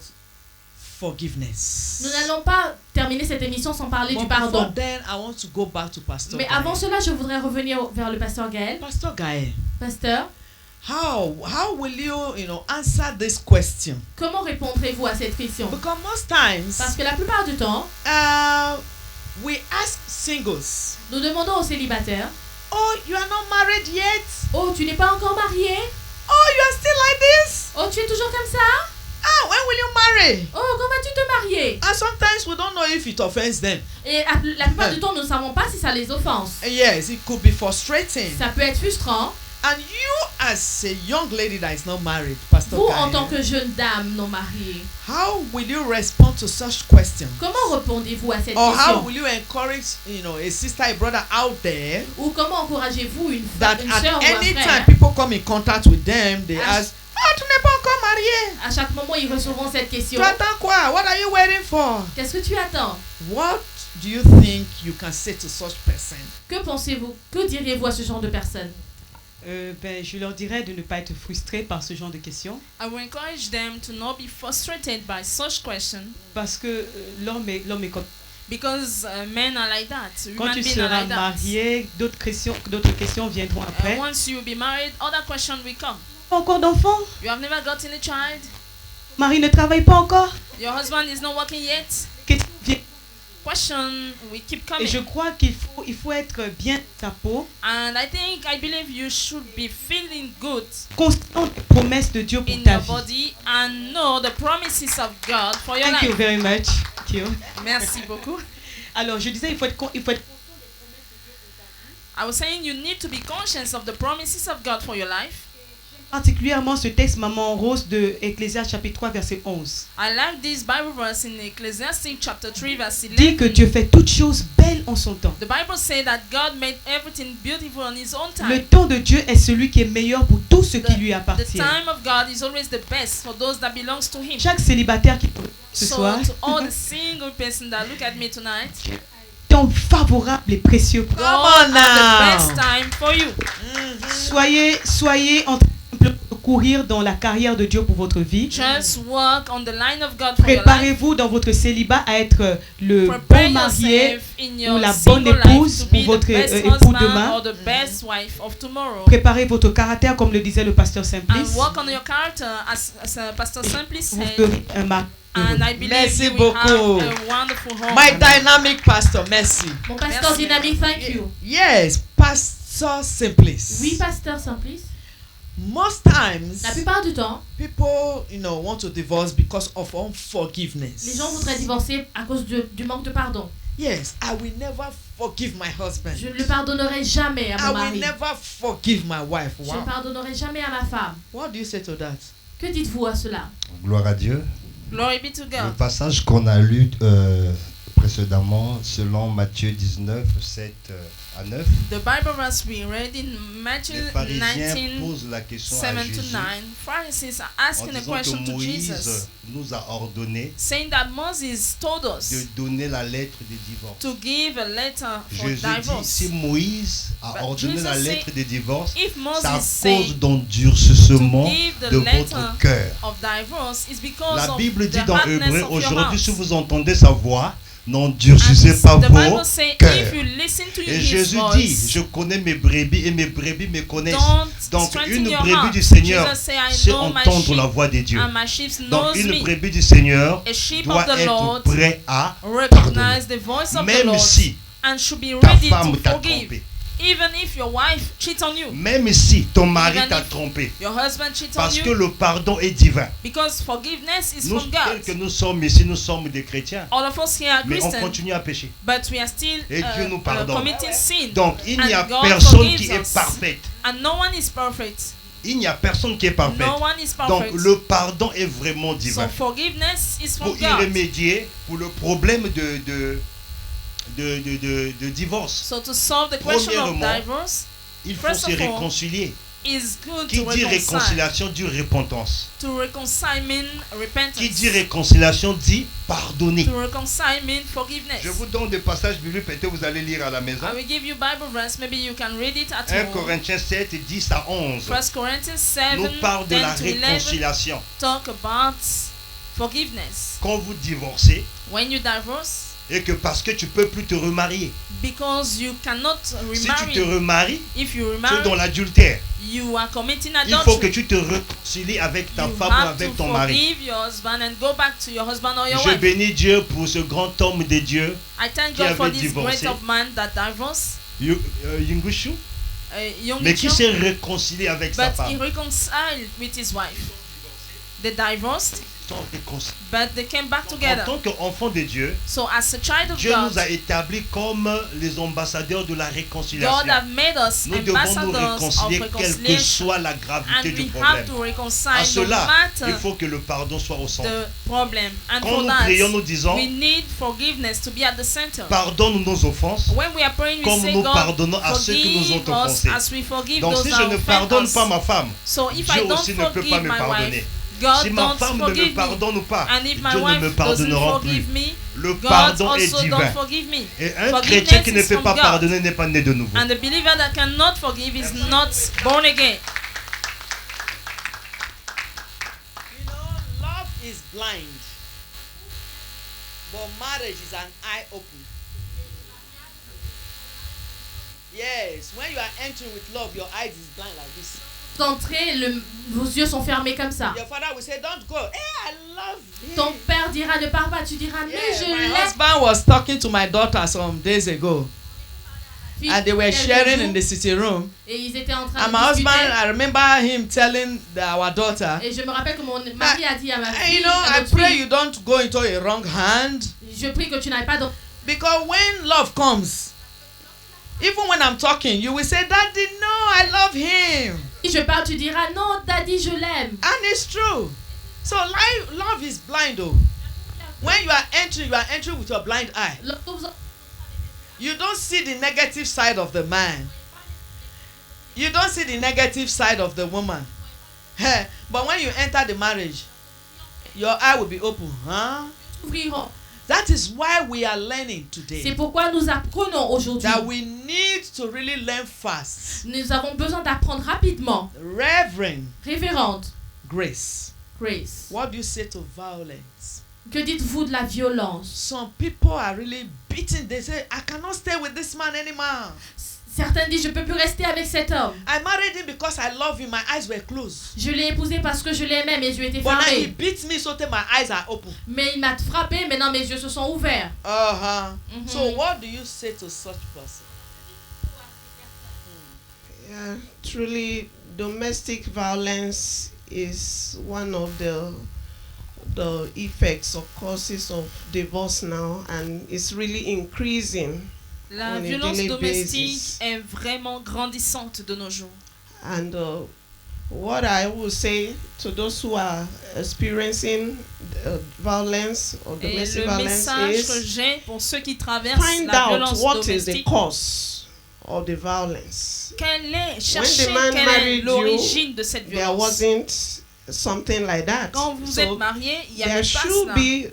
forgiveness. Nous n'allons pas terminer cette émission sans parler But du before pardon. then, I want to go back to Pastor Mais Gaël. avant cela, je voudrais revenir vers le pasteur Gaël. Pastor Gaël, Pasteur, how will you answer this question? comment répondrez-vous à cette question? Because most times, Parce que la plupart du temps, we ask singles, nous demandons aux célibataires, oh, you are not married yet? oh, tu n'es pas encore marié? Oh, you are still like this? Oh, tu es toujours comme ça? Ah, when will you marry? Oh, quand vas-tu te marier? And sometimes we don't know if it offends them. Et la plupart du temps, nous ne savons pas si ça les offense. Yes, it could be frustrating. Ça peut être frustrant. And you, as a young lady that is not married, Pastor Vous, Gaël, en tant que jeune dame non mariée, how will you respond to such questions? comment répondez-vous à cette Or how question? will you encourage, a sister, a brother out there Ou comment encouragez-vous une that une at sœur ou un any frère? time people come in contact with them, they Ah, ask, ah, tu n'es pas encore marié? À chaque moment, ils recevront cette question. Tu attends quoi? What are you waiting for? Qu'est-ce que tu attends? What do you think you can say to such person? Que pensez-vous? Que diriez-vous à ce genre de personnes? Je leur dirais de ne pas être frustrés par ce genre de questions. I will encourage them to not be frustrated by such questions Parce que l'homme est comme... because men are like that. Quand Human tu beings are seras like that. marié, d'autres questions viendront après. Once you will be married, other questions will come. Pas encore d'enfant? You have never gotten a child. Mari ne travaille pas encore? Your husband is not working yet. Question vient. Question will keep Et coming. je crois qu'il faut être bien dans ta peau, And I believe you should be feeling good constant des promesses de Dieu pour in ta your vie. body and know the promises of God for your Thank you life. very much. Thank you. Merci beaucoup. Alors, je disais, il faut être I was saying you need to be conscious of the promises of God for your life. particulièrement ce texte Maman Rose de Ecclésiaste chapitre 3 verset 11. I like this Bible verse in Ecclesiastes chapter 3 verse Dit que 11. Dieu fait toutes choses belles en son temps. The Bible says that God made everything beautiful on His own Le time. temps de Dieu est celui qui est meilleur pour tout ce qui lui The appartient. time of God is always the best for those that belongs to Him. Chaque célibataire qui ce So soir, to all the single person that look at me tonight, temps favorable et précieux. God on has now. the best time for you. Soyez en train de courir dans la carrière de Dieu pour votre vie. Just work on the line of God for your life. Préparez-vous dans votre célibat à être le Prepare bon marié yourself in your ou la bonne single épouse life to pour be votre the best époux husband demain. or the best wife of tomorrow. Préparez votre caractère comme le disait le pasteur And Simplice. work on your character as Pastor Simply Vous said. serez un mari heureux. And I believe Merci you will beaucoup. have a wonderful home. My dynamic pastor, merci. Mon pasteur Merci. dynamique, thank you. Yes, Pastor Simplice. Oui, pasteur Simplice. Most times, La plupart du temps, people, want to divorce because of les unforgiveness. gens voudraient divorcer à cause du manque de pardon. Yes, I will never forgive my husband. Je ne le pardonnerai jamais à I mon will mari. never forgive my wife. Je ne Wow. pardonnerai jamais à ma femme. What do you say to that? Que dites-vous à cela? Gloire à Dieu. Glory be to Le God. passage qu'on a lu précédemment, selon Matthieu 19, 7 à 9, The Bible verse we read in Matthew les pharisiens 19, posent la question à 7 to Jésus 9. Pharisees are en asking a disant question que to Moïse Jesus, nous a ordonné saying that Moses told de us donner la lettre de divorce. to give a letter for Jésus dit, divorce. si Moïse a But ordonné Jesus la say, lettre de divorce, If c'est à Moses cause said d'endurcissement to give the de letter votre cœur. of divorce, is because La of Bible dit the dans hardness Hébreu, of your aujourd'hui, heart. si vous entendez sa voix, n'endurcissez And pas the vos Bible say, if cœurs. you listen to Et his Jésus voice, dit, je connais mes brebis et mes brebis me connaissent. don't Donc strengthen une your brebis heart. du Seigneur, Jesus say, I c'est know my entendre sheep, la voix de Dieu. and my sheep Donc knows une me. brebis du Seigneur A sheep doit of the être Lord prêt à recognize the voice of the même Lord si and should be ta ready femme to t'a forgive. trompé. Even if your wife cheats on you, Même si ton mari Even t'a if trompé. your husband cheats on Parce que you, le pardon est divin. because forgiveness is Nous, from tels God. que nous sommes ici, nous sommes des chrétiens. All of us here are Mais on Christians, continue à pécher. but we are still Et Dieu nous pardonne. committing sin. Donc il n'y a And God personne forgives qui est us. parfait. And no one is perfect. Il n'y a personne qui est parfait. No one is Donc perfect. le pardon est vraiment So divin. forgiveness is from Pour y God. remédier, pour le problème de divorce, So to solve the question of Premièrement, divorce, il faut First se of all, réconcilier. is good Qui to dit reconcile. réconciliation dit repentance. To reconcile mean repentance. Qui dit réconciliation dit pardonner. To reconcile mean forgiveness. Je vous donne des passages bibliques, peut-être vous allez lire à la maison. I will give you Bible verse. Maybe you can read it at 1 home. Corinthiens 7, 10 à 11 1 Corinthians 7, nous parle de 10 la to 11 réconciliation. talk about forgiveness. Quand vous divorcez, When you divorce, et que parce que tu peux plus te remarier. because you cannot Si tu te remarry. remaries, If you tu es remarry, dans l'adultère. you are committing Il faut que adultery. tu te réconcilies avec ta You femme ou have avec to ton mari. forgive your husband and go back to your husband or your Je wife. bénis Dieu pour ce grand homme de Dieu, I thank qui God for avait this divorcé. great of man that divorced. Yungushu, Young mais qui Cho, s'est réconcilié avec sa but he femme. reconciled with his wife. They divorced, Ils sont réconciliés. but they came back En together. tant qu'enfant de Dieu, So as a child of Dieu God, nous a établis comme les ambassadeurs de la God réconciliation. have made us Nous devons nous ambassadors of réconcilier quelle que reconciliation, soit la and gravité du we have problème. to À reconcile no cela, il matter faut que le pardon soit au centre. the problem. And Quand for nous that, prions, nous disons, we need forgiveness to be at the center. pardonne nos offenses, When we are praying, we comme say, nous God, pardonnons à ceux qui nous ont forgive us offensés. as we forgive Donc those si that je ne offend pardonne us. pas ma femme, So if Dieu I don't aussi ne peut pas forgive me my pardonner. wife, God Si ma don't femme ne me forgive me. pardonne ou pas, And if my Dieu ne me wife doesn't pardonnera plus. forgive me, Le God pardon est also divin. don't forgive me. Et un Forgiveness chrétien qui ne is peut from pas God. pardonner n'est pas né de nouveau. And the believer that cannot forgive is not born again. You know, love is blind, but marriage is an eye open. Yes, when you are entering with love, your eyes is blind like this. Vous entrez, vos yeux sont fermés comme ça. Your father will say, "Don't go." Hey, I love him. Ton père dira, ne pars pas. Tu diras, mais Yeah, je my l'aime. husband was talking to my daughter some days ago, and they were sharing in the sitting room. Et ils étaient en train And de my husband, discuter. I remember him telling our daughter, Et je me rappelle que mon mari a dit à ma "You fille, know, à I notre pray fille, you don't go into a wrong hand, je prie que tu n'ailles pas dans... because when love comes, even when I'm talking, you will say, Daddy, no, I love him." Si je parle, tu diras, non, daddy, je l'aime. And it's true. So love is blind though. When you are entering with your blind eye. You don't see the negative side of the man. You don't see the negative side of the woman. But when you enter the marriage, your eye will be open. Huh? Ouvriront. That is why we are learning C'est today pourquoi nous apprenons aujourd'hui. that we need to really learn fast. Nous avons besoin d'apprendre rapidement. Reverend Révérende Grace, Grace, what do you say to violence? que dites-vous de la violence? Some people are really beaten. They say, I cannot stay with this man anymore. Certains disent, je ne peux plus rester avec cet homme. I married him because I love him. My eyes were closed. Je l'ai épousé parce que je l'aimais, mes yeux étaient But now he fermés. beats me so that my eyes are open. Mais il m'a frappé, maintenant mes yeux se sont ouverts. Uh-huh. So what do you say to such person? Yeah, truly, domestic violence is one of the effects or causes of divorce now, and it's really increasing. La On a violence daily domestique basis. est vraiment grandissante de nos jours. And what I will say to those who are experiencing violence or Et domestic le violence message que is j'ai pour ceux qui traversent find la out violence what is the domestique, cause of the violence. cherchez man quelle est married l'origine de cette There violence. wasn't something like that. Quand vous So êtes marié, il y a there pas should cela. be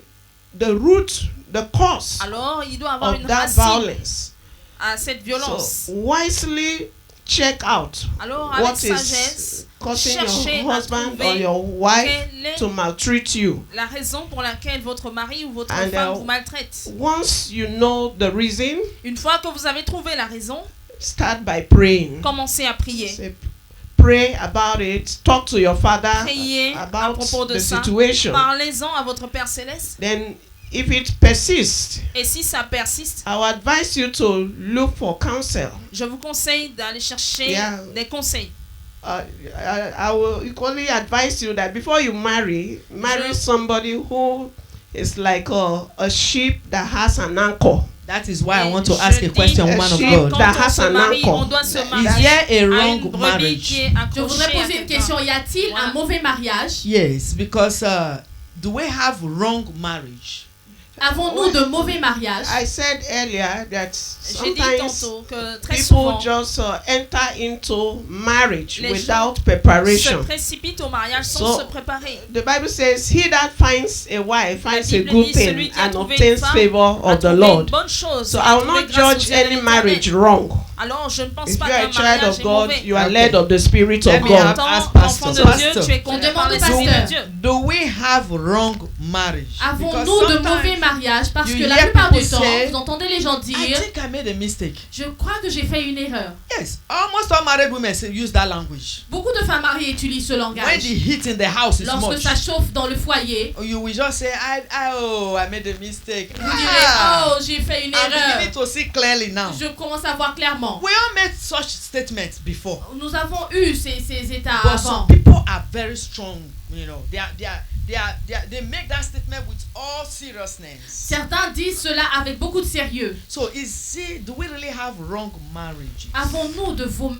the root, the cause Alors, il doit avoir of une that racine violence. à cette violence. So wisely check out Alors, avec what sagesse, is causing cherchez your à husband or trouver your wife quelle est to maltreat you. la raison pour laquelle votre mari ou votre And, femme vous maltraite. Once you know the reason, Une fois que vous avez trouvé la raison, start by praying. commencez à prier. Say, pray about it. Talk to your father Priez à about propos de the ça. situation. Parlez-en à votre Père Céleste. Then, if it persists, Et si ça persiste, I will advise you to look for counsel. je vous conseille d'aller chercher Yeah. des conseils. I will equally advise you that before you marry Je- somebody who is like a sheep that has an anchor. That is why I Et want to je ask a dis- question, woman of sheep God. Quand that on has se an marie, anchor. on doit se Is marier there a à une wrong brebis marriage? qui est Je voudrais accrochée à poser une quelqu'un. question. Y a-t-il Voilà. un mauvais mariage? Yes, because do we have wrong marriage? Avons-nous de mauvais mariages? I said earlier that J'ai dit sometimes tantôt que très people souvent, just enter into marriage Les without se preparation. précipitent au mariage sans So, se préparer. The Bible says, "He that finds a wife finds a Bible good dit, thing celui qui a and trouvé obtains une femme favor A of the trouvé Lord." une bonne chose. So a I will trouvé not grâce aux judge yeux de any l'Éternel. marriage wrong. Alors, je ne pense If pas you are a qu'un child mariage of est God, mauvais. you are Okay. led of the Spirit Let of me God. have- Tant ask enfant pastor. de Pastor. Dieu, tu es On conduit par demande au l'Esprit de pasteur. Dieu. Do we have wrong marriage? Avons-nous Because de sometimes mauvais mariages? Parce you que la hear plupart du people temps, say, vous entendez les gens I dire, think I made a mistake. je crois que j'ai fait une erreur. Yes, almost all married women use that language. Beaucoup de femmes mariées utilisent ce When langage. the heat in the house is Lorsque much, ça chauffe dans le foyer, you will just say, I made a mistake. vous direz, oh, j'ai fait une I'm beginning erreur. to see clearly now. Je commence à voir clairement. We all made such statements before. Nous avons eu ces états But avant. some people are very strong, you know. They make that statement with all seriousness. Certains disent cela avec beaucoup de sérieux. So do we really have wrong marriages? Avons-nous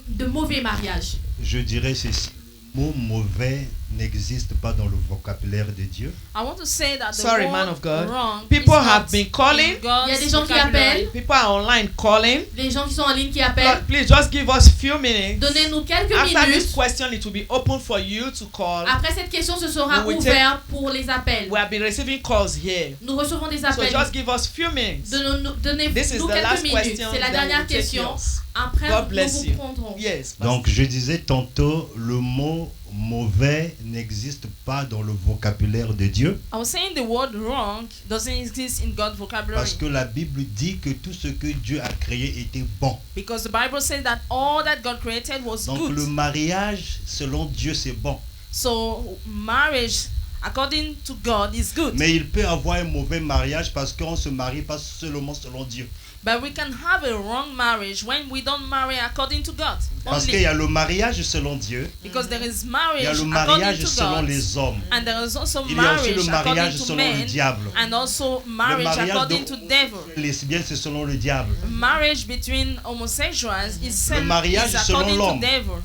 de mauvais mariages? Je dirais ceci. Le mot mauvais n'existe pas dans le vocabulaire de Dieu. I want to say that the Sorry, word man of God. wrong People is have not been calling. in God's Il y a des gens qui vocabulary. appellent. People are online calling. Les gens qui sont en ligne qui appellent, Please just give us a few minutes. donnez-nous quelques After this minutes. question, it will be open for you to call. Après cette question, ce sera We will ouvert pour les appels. We have been receiving calls here. Nous recevons des So appels. just give us a few minutes. Donnez-nous This is the quelques last minutes. question. C'est la then dernière we'll take question. yours. Après, God nous bless vous you. prendrons. Yes. Donc je disais tantôt, le mot mauvais n'existe pas dans le vocabulaire de Dieu. I was saying the word wrong doesn't exist in God's vocabulary. Parce que la Bible dit que tout ce que Dieu a créé était bon. Because the Bible says that all that God created was Donc good. le mariage, selon Dieu, c'est bon. So marriage, according to God, is good. Mais il peut avoir un mauvais mariage parce qu'on ne se marie pas seulement selon Dieu. But we can have a wrong marriage when we don't marry according to God. Parce qu'il Only. y a le mariage selon Dieu, Because there is il y marriage a le according mariage to selon God. les hommes. And there is also Il y a aussi marriage le mariage according to selon le men. diable. And also marriage mariage according de- to devil. Lesbienne, c'est selon le diable. Marriage between homosexuals is, mariage is selon according l'homme. to devil.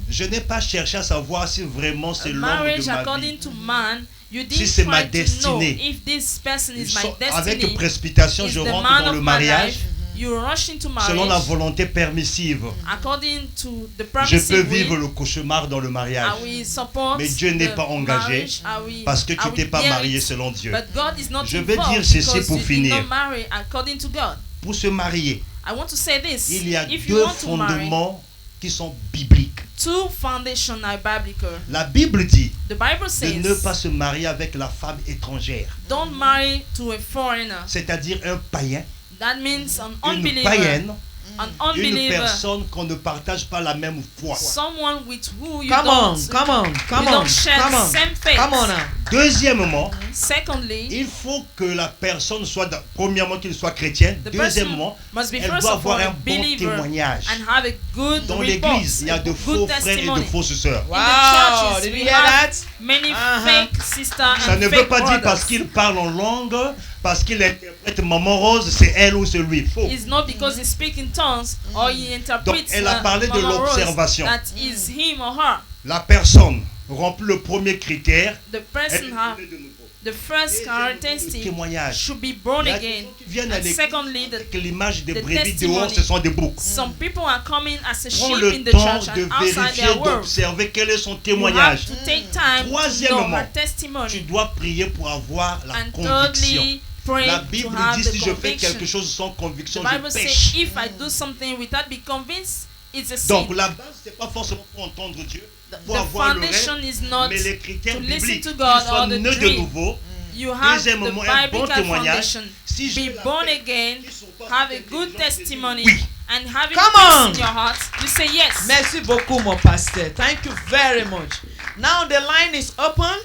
Je n'ai pas cherché à savoir si vraiment c'est l'homme Marriage de ma according vie. to man, you Si didn't c'est ma try to know destinée. if this person is my Avec destiny, précipitation, is je the rentre man dans of le my mariage life. You rush into selon la marriage volonté permissive. according to the Je permissive peux vivre will. le cauchemar dans le mariage. I will support Mais Dieu n'est the pas engagé marriage. I will- parce que I tu will t'es pas bear marié it. selon Dieu. But God is not Je vais involved dire ceci because pour you finir. did not marry according to God. Pour se marier, I want to say this. il y a If you deux want to marry, fondements qui sont bibliques. two foundations are biblical. La Bible dit The Bible de says, ne pas se marier avec la femme étrangère, don't marry to a foreigner. c'est-à-dire un païen, That means an une unbeliever. païenne, An une unbeliever. personne qu'on ne partage pas la même foi. Someone with who you Come on, don't, come on, you come on, don't share come the on. same faith. Come on now. Deuxièmement, Secondly, il faut que la personne soit, premièrement, qu'il soit chrétien. the person Deuxièmement, must be elle first doit of all avoir a un bon believer témoignage. and have a good Dans report, l'église, il y a a de good faux frères et de testimony. fausses sœurs. Wow, churches, did you we hear have that? Many Uh-huh. fake sisters Ça and ne veut fake pas dire brothers. parce qu'il parle en langue, parce qu'il interprète Maman Rose, c'est elle ou c'est lui. Faux. It's not because he speaks in tongues or he interprets Donc, elle a parlé de Mama Rose l'observation. that is him or her. La personne remplit le premier critère. The Elle person est have née de nouveau. the first Le characteristic témoignage. should be born Il y a des again. gens qui viennent à And l'église secondly, avec l'image des the brebis dehors, testimony. ce sont des boucs. Some people are coming as a Prends sheep le in the temps church de and outside vérifier, their world. d'observer quel est son You have témoignage. to take time to know Troisièmement, her Tu testimony. dois prier pour avoir la And conviction. thirdly, pray La to Bible have dit the si je fais quelque conviction. chose sans The conviction, Bible je says pêche. if I do something without being convinced, it's a Donc sin. la base, c'est pas forcément pour entendre Dieu, pour The avoir le foundation rêve, is not mais les critères to listen bibliques, to qu'il God soit or the né de dream. nouveau. You have the Deuxièmement, un bon biblical témoignage. foundation. Si j'ai Be la born paix, again, qu'ils sont pas have a intelligents, good je dis testimony, oui. and having Come peace on. in your heart, you say yes. Merci beaucoup, mon pasteur. Thank you very much. Now the line is open.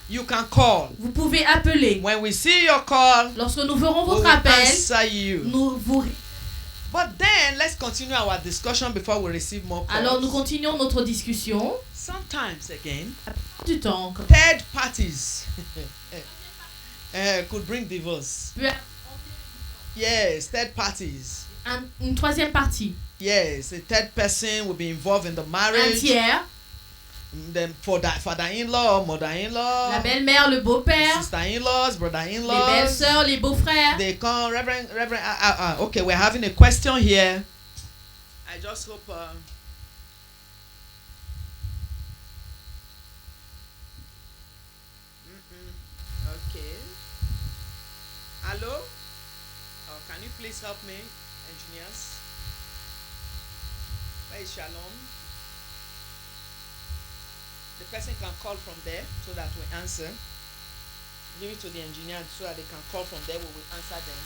You can call. Vous pouvez appeler. When we see your call, Lorsque nous verrons we votre will appel, answer you. nous vous... But then, let's continue our discussion before we receive more calls. Alors nous continuons notre discussion. Sometimes, again, Du temps. third parties could bring divorce. Yes, third parties. Une troisième partie. Yes, a third person will be involved in the Un marriage. tiers. Then father-in-law, mother-in-law, La belle-mère, le beau-père. sister-in-laws, Les brother-in-laws. belles-sœurs, les beaux-frères. They come, Reverend. Okay, we're having a question here. I just hope. Okay. Hello. Oh, can you please help me, engineers? Where is Shalom? The person can call from there so that we answer. Give it to the engineer so that they can call from there. We will answer them.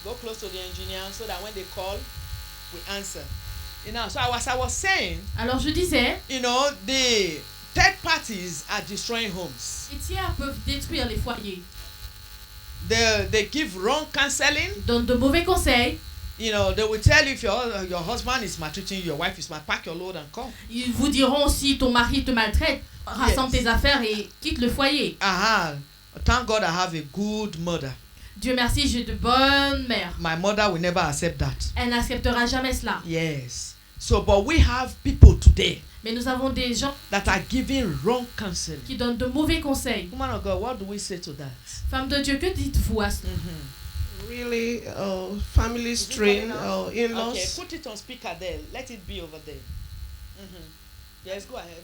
Go close to the engineer so that when they call, we answer. You know, so as I was saying, Alors je disais, you know, the third parties are destroying homes. les tiers peuvent détruire les foyers. They give wrong counseling. Donnent de mauvais conseils. You know, they will tell you if your husband is maltreating you, your wife is pack your load and come. Ils vous diront si ton mari te maltraite, rassemble tes affaires et quitte le foyer. Thank God I have a good mother. Dieu merci, j'ai de bonnes mères. My mother will never accept that. Elle n'acceptera jamais cela. Yes. So, but we have people today. Mais nous avons des gens that are giving wrong counsel. qui donnent de mauvais conseils. Woman of God, what do we say to that? Femme de Dieu, que dites-vous à cela? Really, family strain, in-laws. Okay, put it on speaker there. Let it be over there. Yes, go ahead.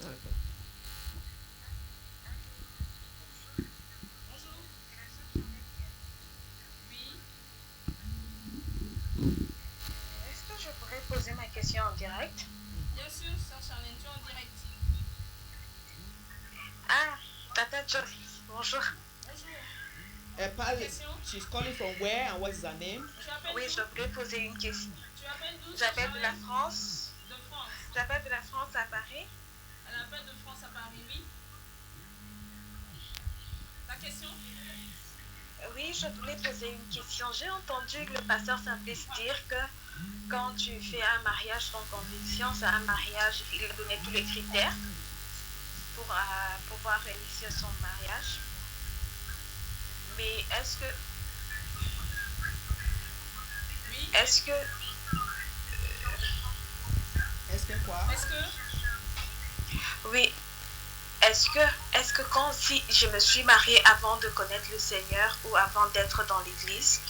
Est-ce que je pourrais poser ma question en direct? Bien sûr, Sœur Charlène, tu es en direct. Ah, Tata Joy, bonjour. She's calling from where and what is her name? Oui, je voulais poser une question. Tu appelles d'où? J'appelle de la France. De France. J'appelle de la France à Paris. Elle appelle de France à Paris, oui. Ta question? Oui, je voulais poser une question. J'ai entendu le pasteur Simplice dire que quand tu fais un mariage sans conviction, c'est un mariage, il a donné tous les critères pour pouvoir réussir son mariage. Mais est-ce que... Oui. Est-ce que... Est-ce que quoi? Est-ce que? Oui. Est-ce que quand si je me suis mariée avant de connaître le Seigneur ou avant d'être dans l'église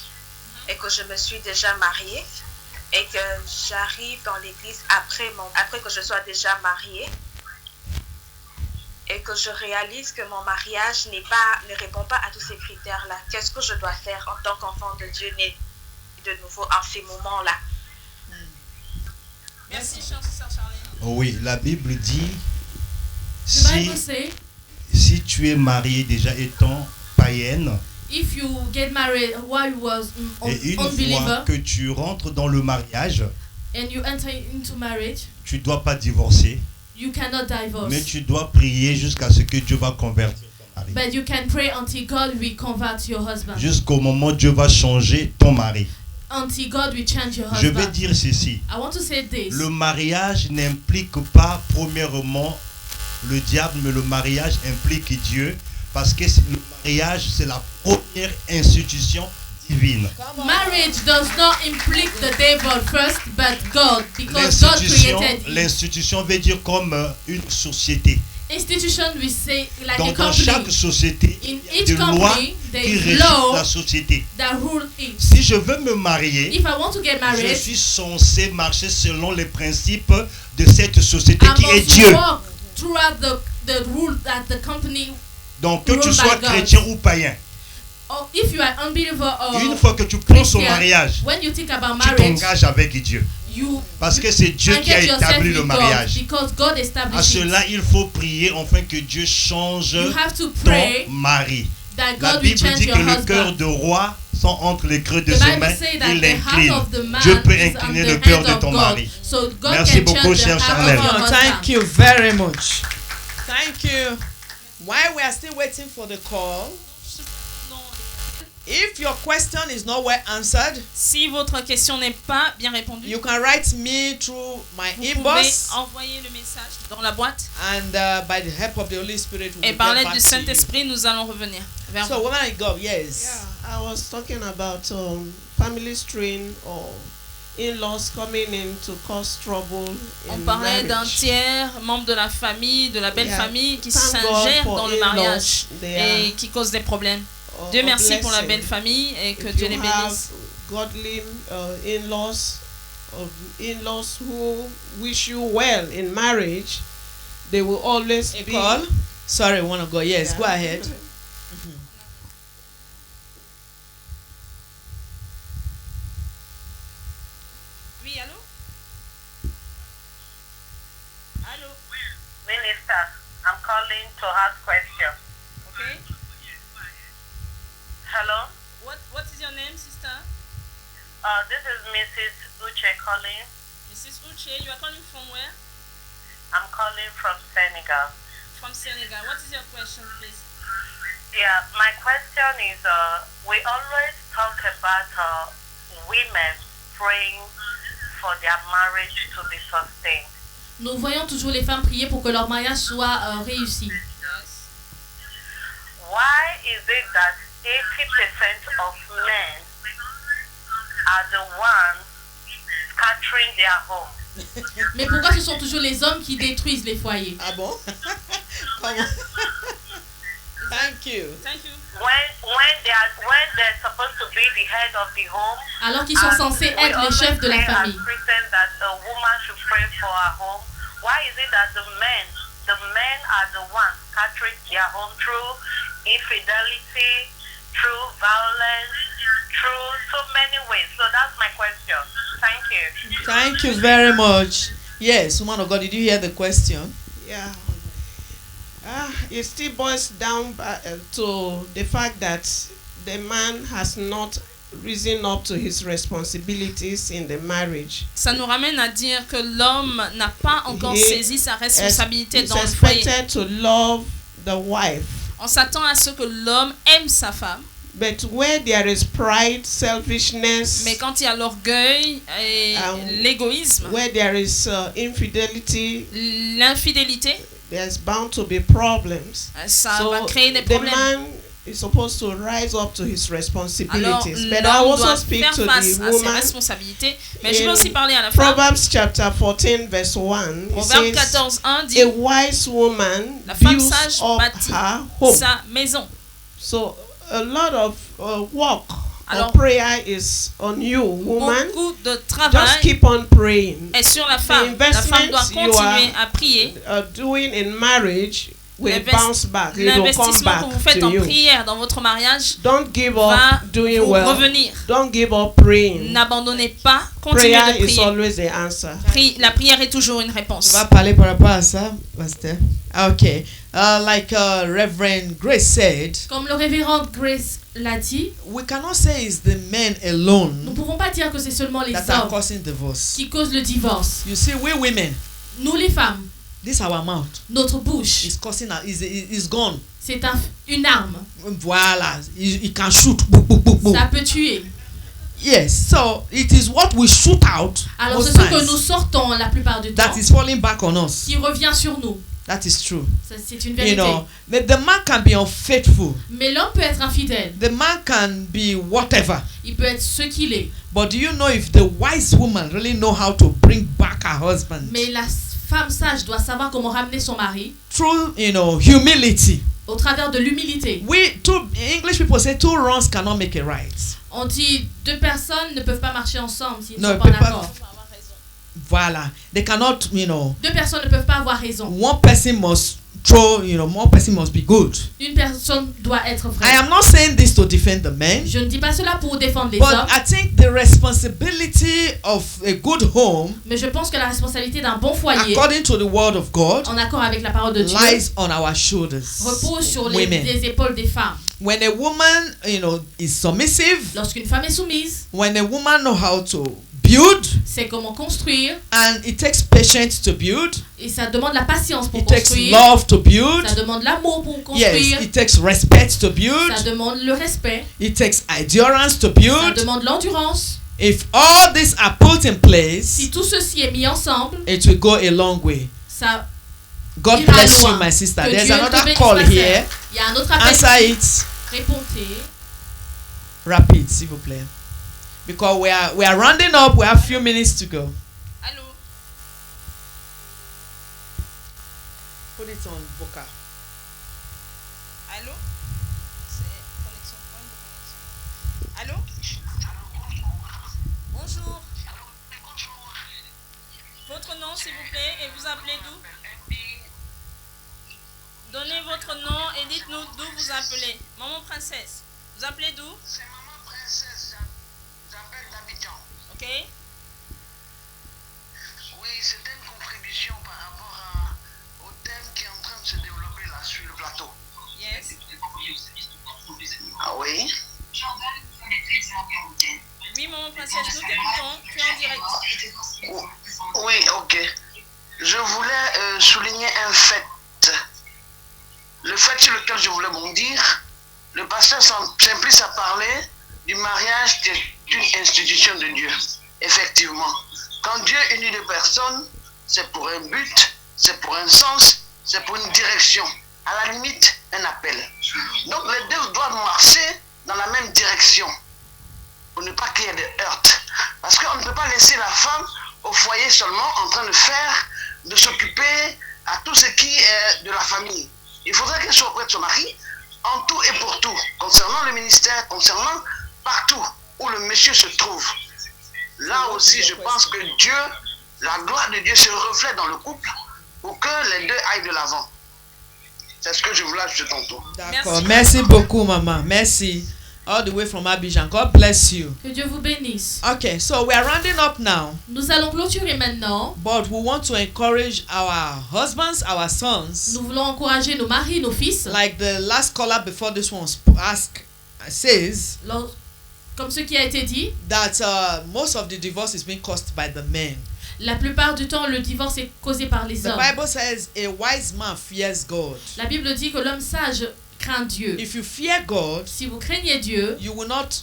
et que je me suis déjà mariée et que j'arrive dans l'église après que je sois déjà mariée et que je réalise que mon mariage ne répond pas à tous ces critères-là, qu'est-ce que je dois faire en tant qu'enfant de Dieu né de nouveau en ces moments-là? Merci, Sœur Charlène. Oui, la Bible dit, The Bible says, si tu es marié déjà étant païenne, if you get married while you was et une unbeliever fois que tu rentres dans le mariage, and you enter into marriage, tu ne dois pas divorcer, you cannot divorce. mais tu dois prier jusqu'à ce que Dieu va convertir ton mari. But you can pray until God will convert your husband. Jusqu'au moment où Dieu va changer ton mari. Until God will change your Je vais husband. dire ceci. I want to say this. Le mariage n'implique pas premièrement le diable, mais le mariage implique Dieu, parce que le mariage, c'est la première institution divine. Marriage does not implique the devil first, but God, because God created it. L'institution veut dire comme une société. Institution, we say like a Donc dans company. chaque société, In il y a each des lois company, there qui is régissent law la société. that rule it. Si je veux me marier, If I want to get je married, suis censé marcher selon les principes de cette société I qui est must Dieu. walk throughout the rule that the company. Donc que tu ruled sois by God. chrétien ou païen, Or if you are unbeliever or une fois que tu penses au Christian, mariage, when you think about tu marriage, t'engages avec Dieu. you Parce que c'est Dieu qui a engage yourself établi with le God, mariage. because God À established it. cela, il faut prier afin que Dieu change You have to pray ton mari. that La God will Bible change dit your que le cœur husband. de roi sont entre les creux de The ses Bible mains, says that il the heart l'incline. of the man Dieu peut is on incliner the le cœur hand de of ton God. mari. So God Merci can beaucoup, change the chère heart Charlène. of your Oh, husband. thank you very much. Thank you. While we are still waiting for the call, if your question is not well answered, Si votre question n'est pas bien répondue, you can write me through my vous pouvez inbox, envoyer le message dans la boîte and by the help of the Holy Spirit, we'll et get par l'aide back du to you. Saint-Esprit, nous allons revenir vers So, vous. woman of God, yes. Yeah, I was talking about family strain or in-laws coming in to cause trouble On in parlait d'un marriage. tiers, membre de la famille, de la belle Yeah. famille qui Thank God s'ingère for dans le in-laws. mariage They et are qui cause des problèmes. a Dieu merci pour la blessing. belle famille et que If Dieu you les have bénisse. godly in-laws, who wish you well in marriage, they will always A be. call. Sorry, woman of God, yes, Yeah. go ahead. Oui, allô? Allô? Minister, I'm calling to ask question. Okay. Hello? What is your name, sister? This is Mrs. Uche calling. Mrs. Uche, you are calling from where? I'm calling from Senegal. From Senegal. What is your question, please? Yeah, my question is, we always talk about women praying for their marriage to be sustained. Nous voyons toujours les femmes prier pour que leur mariage soit réussi. Yes. Why is it that 80% of men are the ones scattering their home? Mais pourquoi ce sont toujours les hommes qui détruisent les foyers? Ah bon? Comment? Thank you. Thank you. When they're supposed to be the head of the home, Alors qu'ils sont censés être les chefs de la famille. Christians that a woman should pray for her home. Why is it that the men are the ones capturing their home through infidelity, through violence, through so many ways? So that's my question. Thank you. Thank you very much. Yes, woman of God, did you hear the question? Yeah. It still boils down to the fact that the man has not risen up to his responsibilities in the marriage. Ça nous ramène à dire que l'homme n'a pas encore He saisi sa responsabilité is dans le foyer. expected to love the wife. On s'attend à ce que l'homme aime sa femme. But where there is pride, selfishness, Mais quand il y a l'orgueil et l'égoïsme, where there is infidelity, l'infidélité, there's bound to be problems. ça So va créer des the problèmes. man is supposed to rise up to his Alors responsibilities. But I l'homme also doit speak faire to face the à ses woman. responsabilités. Mais je veux In aussi parler à la femme. Proverbs chapter 14 verse 1, it Proverbe says, 14:1 dit a wise woman la femme builds sage up bâtit her home. sa maison. So a lot of work Alors, or prayer is on you, woman. Beaucoup de Just travail keep on praying. est sur la femme. The La femme doit investments you continuer à prier. Doing in marriage will L'invest- bounce back. It will come L'investissement back que vous faites to en you. prière dans votre mariage Don't give va up doing vous well. revenir. Don't give up praying. N'abandonnez pas, continuez Prayer de is prier. always the answer. La prière est toujours une réponse. Tu vas parler par rapport à ça, pasteur? Okay. Like Reverend Grace said, Comme le révérend Grace l'a dit, we cannot say it's the men nous alone ne pouvons pas dire que c'est seulement les that are hommes causing divorce. qui causent le divorce. You see, we women, Nous les femmes, this our mouth notre bouche, is causing is gone. c'est une arme. Voila, it can shoot. Boom, boom, boom, boom. Ça peut tuer. Yes, so it is what we shoot out Alors most c'est ce que times nous sortons la plupart du temps that is falling back on us. qui revient sur nous. That is true. Ça, c'est une You vérité. know, the man can be unfaithful. Mais l'homme peut être infidèle. The man can be whatever. Il peut être ce qu'il est. But do you know if the wise woman really know how to bring back her husband? Mais la femme sage doit savoir comment ramener son mari Through, humility. au travers de l'humilité. English people say two wrongs cannot make a right. On dit deux personnes ne peuvent pas marcher ensemble s'ils ne No, sont pas en people- accord. Voila. They cannot, Deux personnes ne peuvent pas avoir raison. one person must one person must be good. Une personne doit être I vraie. am not saying this to defend the men, Je ne dis pas cela pour défendre les but hommes, I think the responsibility of a good home, mais je pense que la responsabilité d'un bon foyer, according to the word of God, en accord avec la parole de Dieu, lies on our shoulders. repose sur Women. les épaules des femmes. When a woman, is submissive, Lorsqu'une femme est soumise, when a woman know how to build, c'est comment construire, and it takes patience to build, et ça demande la patience pour it takes construire, love to build, ça demande l'amour pour yes, construire, it takes respect to build, ça demande le respect, it takes endurance to ça build. demande l'endurance. If all these are put in place, Si tout ceci est mis ensemble, it will go a long way. ça God ira bless you, loin. my sister. Que There's Dieu te another bénisse, call ma sœur. here. Il y a un autre appel. Answer it Répondez. rapid, s'il vous plaît. Because we are rounding up. We have a few minutes to go. Allô? Put it on vocal. Allô? C'est connexion, problème de connexion. Allô? Bonjour. Votre nom, s'il vous plaît, et vous appelez d'où? Donnez votre nom et dites-nous d'où vous appelez. Maman princesse, vous appelez d'où? C'est maman princesse, j'appelle d'Abidjan. Ok? Oui, c'était une contribution par rapport au thème qui est en train de se développer là sur le plateau. Yes. Ah oui? Oui, maman princesse, nous t'écoutons. Tu es en direct. Oui, ok. Je voulais souligner un fait. Le fait sur lequel je voulais bondir, le pasteur Simplice a parlé du mariage qui est une institution de Dieu. Effectivement. Quand Dieu unit deux personnes, c'est pour un but, c'est pour un sens, c'est pour une direction. À la limite, un appel. Donc les deux doivent marcher dans la même direction pour ne pas qu'il y ait de heurts. Parce qu'on ne peut pas laisser la femme au foyer seulement en train de s'occuper à tout ce qui est de la famille. Il faudrait qu'elle soit auprès de son mari en tout et pour tout, concernant le ministère, concernant partout où le monsieur se trouve. Là aussi, je pense que Dieu, la gloire de Dieu se reflète dans le couple pour que les deux aillent de l'avant. C'est ce que je voulais ajouter tantôt. D'accord. Merci beaucoup, maman. Merci. All the way from Abidjan. God bless you. Que Dieu vous bénisse. Okay, so we are rounding up now. Nous allons clôturer maintenant. But we want to encourage our husbands, our sons. Nous voulons encourager nos maris, nos fils. Like the last caller before this one says. Comme ce qui a été dit. That most of the divorce is being caused by the men. La plupart du temps, le divorce est causé par les hommes. The Bible says a wise man fears God. La Bible dit que l'homme sage craint Dieu. If you fear God, si vous craignez Dieu, you will not,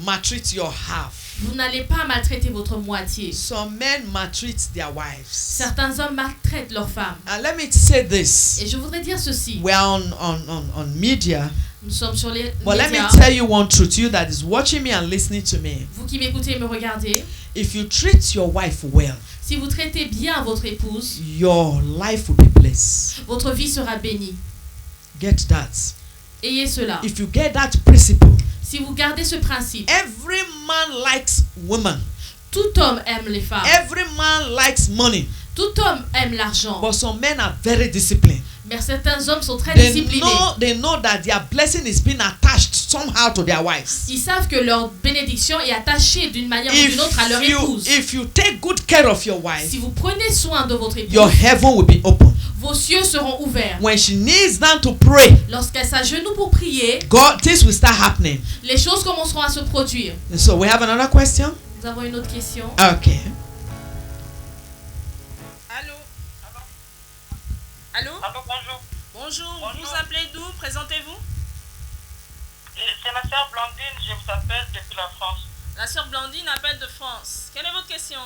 maltreat your half. Vous n'allez pas maltraiter votre moitié. Some men maltreat their wives. Certains hommes maltraitent leurs femmes. And let me say this. Et je voudrais dire ceci. We are on media. Nous sommes sur les But médias. let me tell you one truth, you that is watching me and listening to me. Vous qui m'écoutez et me regardez. If you treat your wife well, si vous traitez bien votre épouse, your life will be blessed. Votre vie sera bénie. Get that. Ayez cela. If you get that principle, si vous gardez ce principe, every man likes women. Tout homme aime les femmes. Every man likes money. Tout homme aime l'argent. But some men are very disciplined. Mais certains hommes sont très disciplinés. They know that their blessing is being attached somehow to their wives. Ils savent que leur bénédiction est attachée d'une manière ou d'une autre à leur épouse. If you take good care of your wife, si vous prenez soin de votre épouse, your heaven will be open. Vos cieux seront ouverts. When she kneels down to pray, lorsqu'elle s'agenouille pour prier, things will start happening. Les choses commenceront à se produire. So we have another question. Nous avons une autre question. Okay. Allô? Allô, bonjour. Bonjour. Vous appelez d'où? Présentez-vous. C'est la sœur Blandine, je vous appelle depuis la France. La sœur Blandine appelle de France. Quelle est votre question?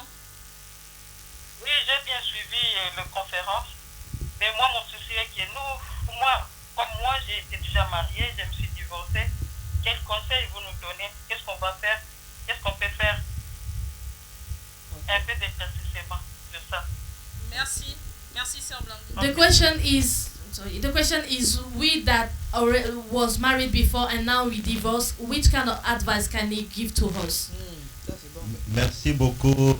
Oui, j'ai bien suivi la conférence. Mais moi, mon souci est que comme moi, j'ai été déjà mariée, je me suis divorcée. Quels conseils vous nous donnez? Qu'est-ce qu'on va faire? Qu'est-ce qu'on peut faire? Un peu d'éclaircissement de ça. Merci. Merci, sœur Blandine. The question is we that was married before and now we divorced, which kind of advice can you give to us? Merci beaucoup,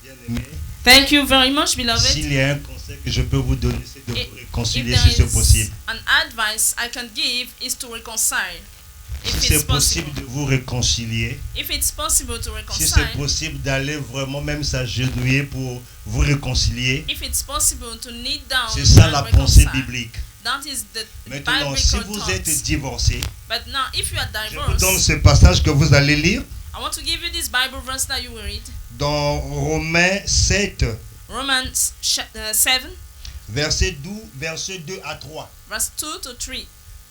bien-aimé. Thank you very much, beloved. S'il y a un conseil que je peux vous donner, c'est de vous réconcilier si c'est possible. An advice I can give is to reconcile. Si c'est possible de vous réconcilier, if it's possible to reconcile, si c'est possible d'aller vraiment même s'agenouiller pour vous réconcilier, if it's possible to kneel down, c'est ça la pensée biblique. That is the Maintenant, si vous êtes divorcé, but now, if you are divorced, je vous donne ce passage que vous allez lire. I want to give you this Bible verse that you will read. Dans Romains 7, Romans 7, verset 2 à 3. Verse 2 to 3.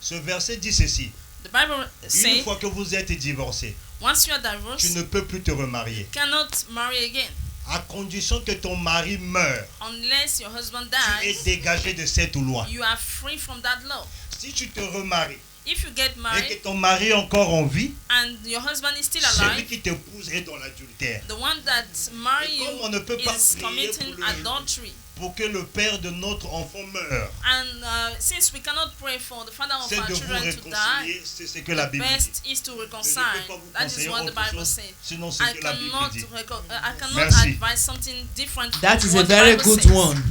Ce verset dit ceci. The Bible says, une fois que vous êtes divorcé, once you are divorced, tu ne peux plus te remarier. Cannot marry again. À condition que ton mari meure. Unless your husband dies, tu es dégagé de cette loi. You are free from that law. Si tu te remaries, if you get married, et que ton mari est encore en vie, and your husband is still alive, celui qui t'épouserait dans l'adultère. The one that marry you on ne peut pas is committing adultery. Pour que le père de notre enfant meure. And since we cannot pray for the father of our children to die, c'est ce que la Bible best is to reconcile. That is what the Bible says. Sinon, I cannot advise something different. That is a very good one.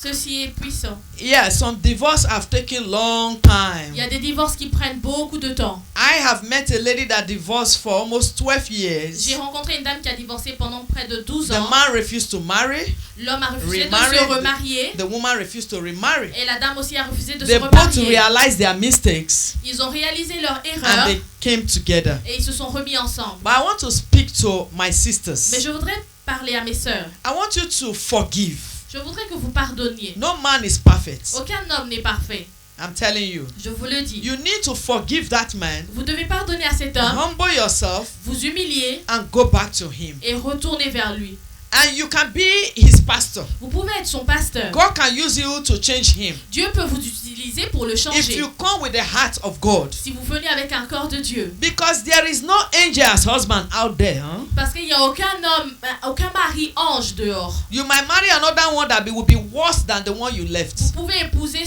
Ceci est puissant. Yeah, some divorce have taken long time. Il y a des divorces qui prennent beaucoup de temps. I have met a lady that divorced for almost 12 years. J'ai rencontré une dame qui a divorcé pendant près de 12 ans. The man refused to marry. L'homme a refusé de se remarier. The woman refused to remarry. Et la dame aussi a refusé de se They remarier. both realized their mistakes. Ils ont réalisé leur erreur. And they came together. Et ils se sont remis ensemble. But I want to speak to my sisters. Mais je voudrais parler à mes sœurs. I want you to forgive. Je voudrais que vous pardonniez. No man is perfect. Aucun homme n'est parfait. I'm telling you. Je vous le dis. You need to forgive that man. Vous devez pardonner à cet homme. Humble yourself. Vous humilier. And go back to him. Et retourner vers lui. And you can be his pastor. Vous pouvez être son pasteur. God can use you to change him. Dieu peut vous utiliser pour le If changer. you come with the heart of God. Si vous venez avec un corps de Dieu. Because there is no angel as husband out there. Huh? Parce qu'il n'y a aucun homme, aucun mari ange dehors. You might marry another one that will be worse than the one you left. Vous pouvez épouser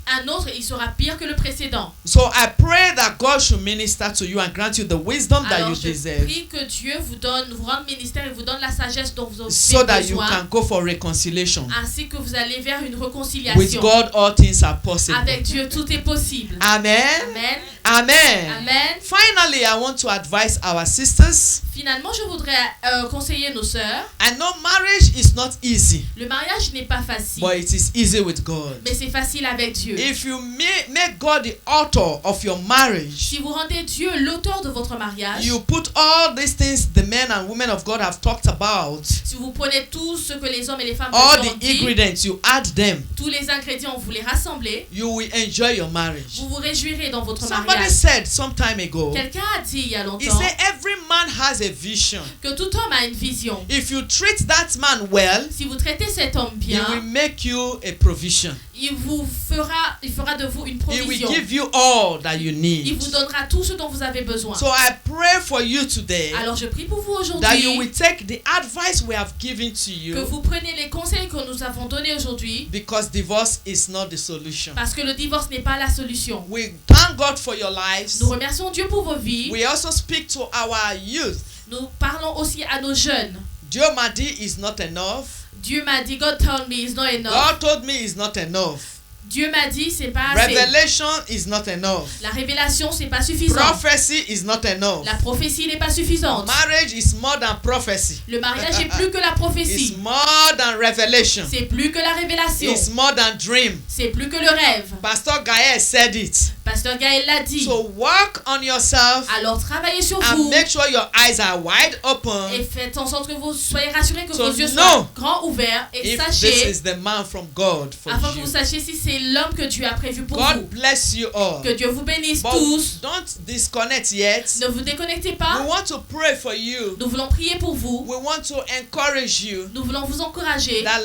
un autre et il sera pire que le précédent. So I pray that God should minister to you and grant you the wisdom that you Alors je deserve. prie que Dieu vous rende ministère et vous donne la sagesse dont vous avez So that you besoin. can go for reconciliation. Ainsi que vous allez vers une With réconciliation. God, all things are possible. Avec Dieu, tout est possible. Amen. Amen. Amen. Amen. Finally, I want to advise our sisters. Finalement, je voudrais conseiller nos sœurs. I know marriage is not easy, Le mariage n'est pas facile, but it is easy with God. mais c'est facile avec Dieu. If you make God the author of your marriage, Si vous rendez Dieu l'auteur de votre mariage, you put all these things the men and women of God have talked about, si vous prenez tout ce que les hommes et les femmes de all Dieu ont the dit, ingredients, you add them, tous les ingrédients, vous les rassemblez, you will enjoy your marriage. vous vous réjouirez dans votre Somebody mariage. said some time ago, Quelqu'un a dit il y a he longtemps said every man has a vision. que tout homme a une vision. If you treat that man well, Si vous traitez cet homme he will bien, make you a provision. il fera de vous une He will provision. give you all that you Il need. vous donnera tout ce dont vous avez besoin. So I pray for you today Alors je prie pour vous that you aujourd'hui will take the advice we have given to que you, vous preniez les conseils que nous avons donnés aujourd'hui, because divorce is not the solution. parce que le divorce n'est pas la solution. We thank God for your lives. Nous remercions Dieu pour vos vies. We also speak to our youth. Nous parlons aussi à nos jeunes. Diomadi is not enough. Dieu m'a dit, God told me it's not enough. God told me it's not enough. Dieu m'a dit, c'est pas assez. Revelation is not enough. La révélation, c'est pas suffisant. Prophecy is not enough. La prophétie n'est pas suffisante. Marriage is more than prophecy. Le mariage est plus que la It's prophétie. more than revelation. C'est plus que la révélation. It's more than dream. C'est plus que le rêve. Pastor Gaël said it. Pasteur Gaël l'a dit. So work on yourself Alors travaillez sur and vous make sure your eyes are wide open et faites en sorte que vous soyez rassurés, que So vos yeux know soient grands ouverts et if this sachez, is the man from God for afin que you. vous sachiez si c'est l'homme que Dieu a prévu pour God vous. bless you all. Que Dieu vous bénisse But tous. don't disconnect yet. Ne vous déconnectez We pas. want to pray for you. Nous voulons prier pour vous. We want to encourage you Nous voulons vous encourager that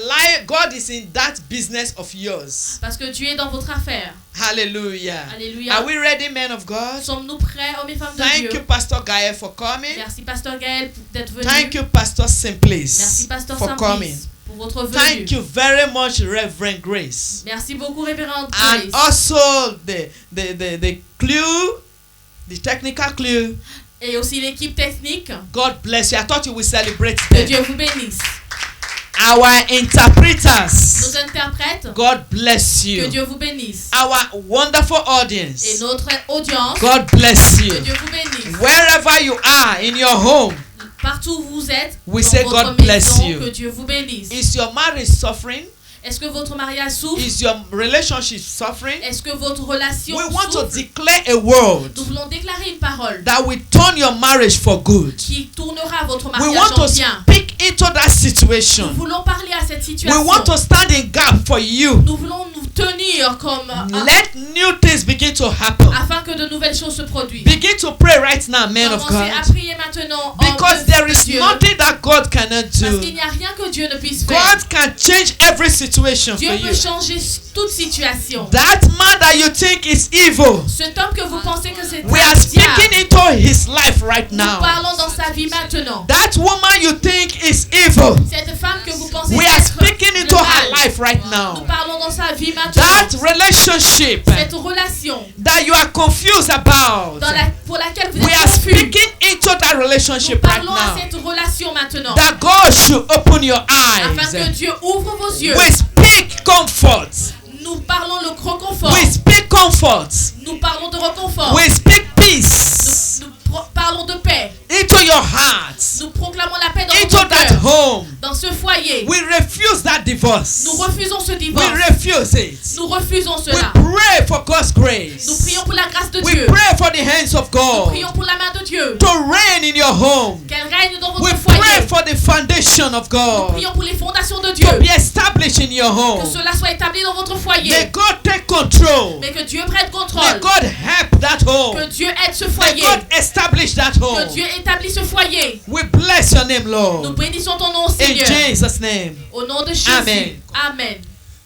God is in that business of yours. parce que Dieu est dans votre affaire. Hallelujah. Alléluia. Are we ready, men of God? Sommes-nous prêts, hommes et femmes de Thank Dieu? you, Pastor Gaël, for coming. Merci, Pasteur Gaël, d'être venu. Thank you, Pastor Simplice, Merci, Pasteur for coming. Simplice, pour votre venue. Thank you very much, Reverend Grace. Merci beaucoup, Révérende And Grace. also the clue, the technical clue. Et aussi l'équipe technique. God bless you. I thought you would celebrate Que them. Dieu vous bénisse. Our interpreters. Nos interprètes. God bless Que you. Dieu vous bénisse. Our wonderful Et audience. notre audience. God bless Que you. Dieu vous bénisse. Wherever you are in your home, Partout où vous êtes, we dans say votre God bless maison, you. que Dieu vous bénisse. Is your marriage suffering? Est-ce que votre mariage souffre? Is your relationship suffering? Est-ce que votre relation We want to souffre? declare a word Nous voulons déclarer une parole that will turn your marriage for good. qui tournera votre We mariage want en to bien. speak into that Nous situation. voulons parler à cette We situation. want to stand in gap for you. Nous voulons nous tenir comme Let new things begin to happen. afin que de nouvelles choses se produisent. Begin to pray right now, men of Commencez à God. prier maintenant Because there is nothing that God cannot parce qu'il do. n'y a rien que Dieu ne puisse faire. God can change every situation Dieu for peut you. changer toute situation. That man that you think is evil, Cet homme que vous pensez que c'est we are un diable, speaking into his life right nous now. parlons dans sa vie maintenant. That woman you think is evil, Cette femme que vous pensez we are être speaking le into her mal, life right nous now. parlons dans sa vie maintenant. That relationship Cette relation that you are confused about, pour laquelle vous we êtes are confus, speaking into that nous relationship right parlons à now. cette relation maintenant. That God should open your Afin que eyes. Dieu ouvre vos yeux. We speak comfort. Nous parlons le reconfort. We speak comfort. Nous parlons de reconfort. We speak peace Nous parlons de paix. into your heart, Nous proclamons la paix dans into votre that cœur. home. Dans ce foyer. We refuse that divorce. Nous refusons ce We divorce. refuse it. Nous refusons We cela. pray for God's Nous grace. prions pour la grâce de We Dieu. pray for the hands of Nous God prions pour la main de Dieu. to reign in your home. Qu'elle règne dans We votre pray foyer. for the foundation of Nous God prions pour les fondations de Dieu. to be established in your Que home. cela soit établi dans votre May foyer. God take control. Mais que Dieu prenne May contrôle. God help that home. Que Dieu aide ce May foyer. God establish that Que home. Dieu établisse ce foyer. We bless your name, Nous Lord. bénissons ton nom, In Seigneur. Jesus' name. Au nom de Jésus. Amen. Amen.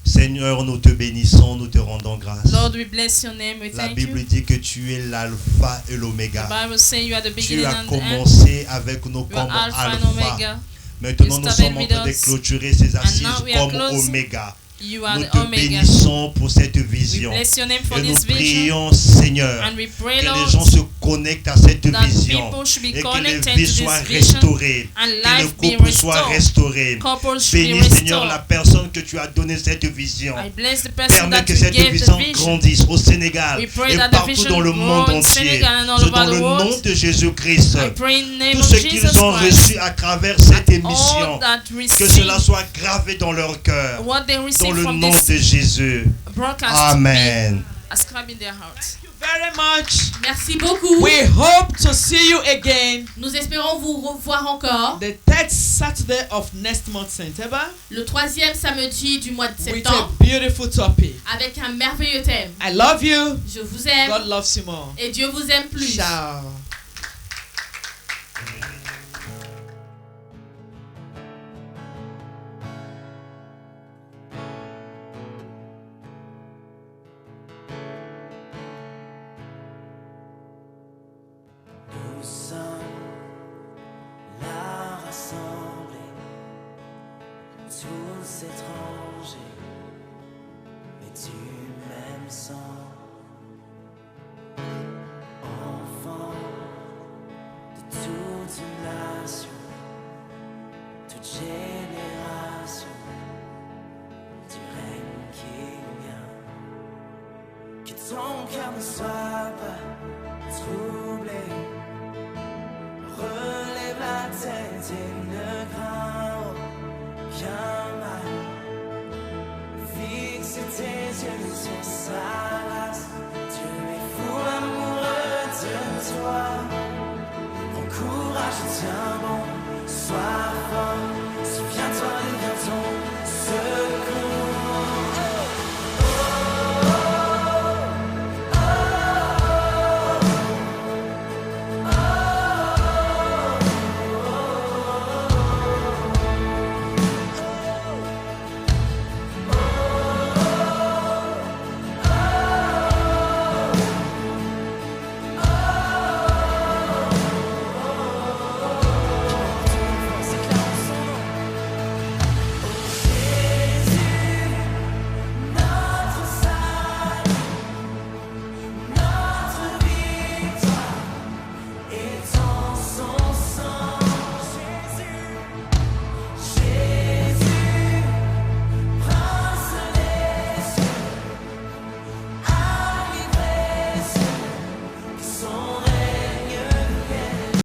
Seigneur, nous te bénissons, nous te rendons grâce. Lord, we bless your name. We La thank Bible you. dit que tu es l'alpha et The l'oméga. Bible says you are the Tu beginning as and the end. commencé avec nous You comme are Alpha and alpha. Omega. Maintenant, You nous started sommes en with train de us. clôturer ces assises now we are comme closing. oméga. You are Nous the te Omega. bénissons pour cette We vision. bless your name for Et nous this vision. prions, Seigneur, And we pray, que les Lord, gens se connectent à cette that vision people should be et que les connected vies to soient this vision restaurées, and que le life be couple soit restored. restauré. Couples should be Bénis, Seigneur, la restored. personne que tu as donné cette vision. I bless the person Permets that que you cette gave the vision vision. grandisse au Sénégal We pray et that the partout vision dans le grow monde in entier. Senegal and all C'est over dans the le world. nom de Jésus-Christ. I pray in the name Tout of ce Jesus qu'ils ont Christ. reçu à travers cette All émission, that que receive cela soit gravé dans leur cœur. what they Dans receive le from nom this de Jésus. broadcast Amen. be ascribed in their hearts. Very much. Merci beaucoup. We hope to see you again Nous espérons vous revoir encore the third Saturday of next month, September, le 3e samedi du mois de with a septembre beautiful topic. avec un merveilleux thème. I love you. Je vous aime God loves you more. et Dieu vous aime plus. Ciao. Nous sommes là rassemblés, tous étrangers, mais du même sang. Enfants de toute nation, toute génération, du règne qui vient. Que ton cœur ne soit pas troublé. Relève la tête et ne crains rien.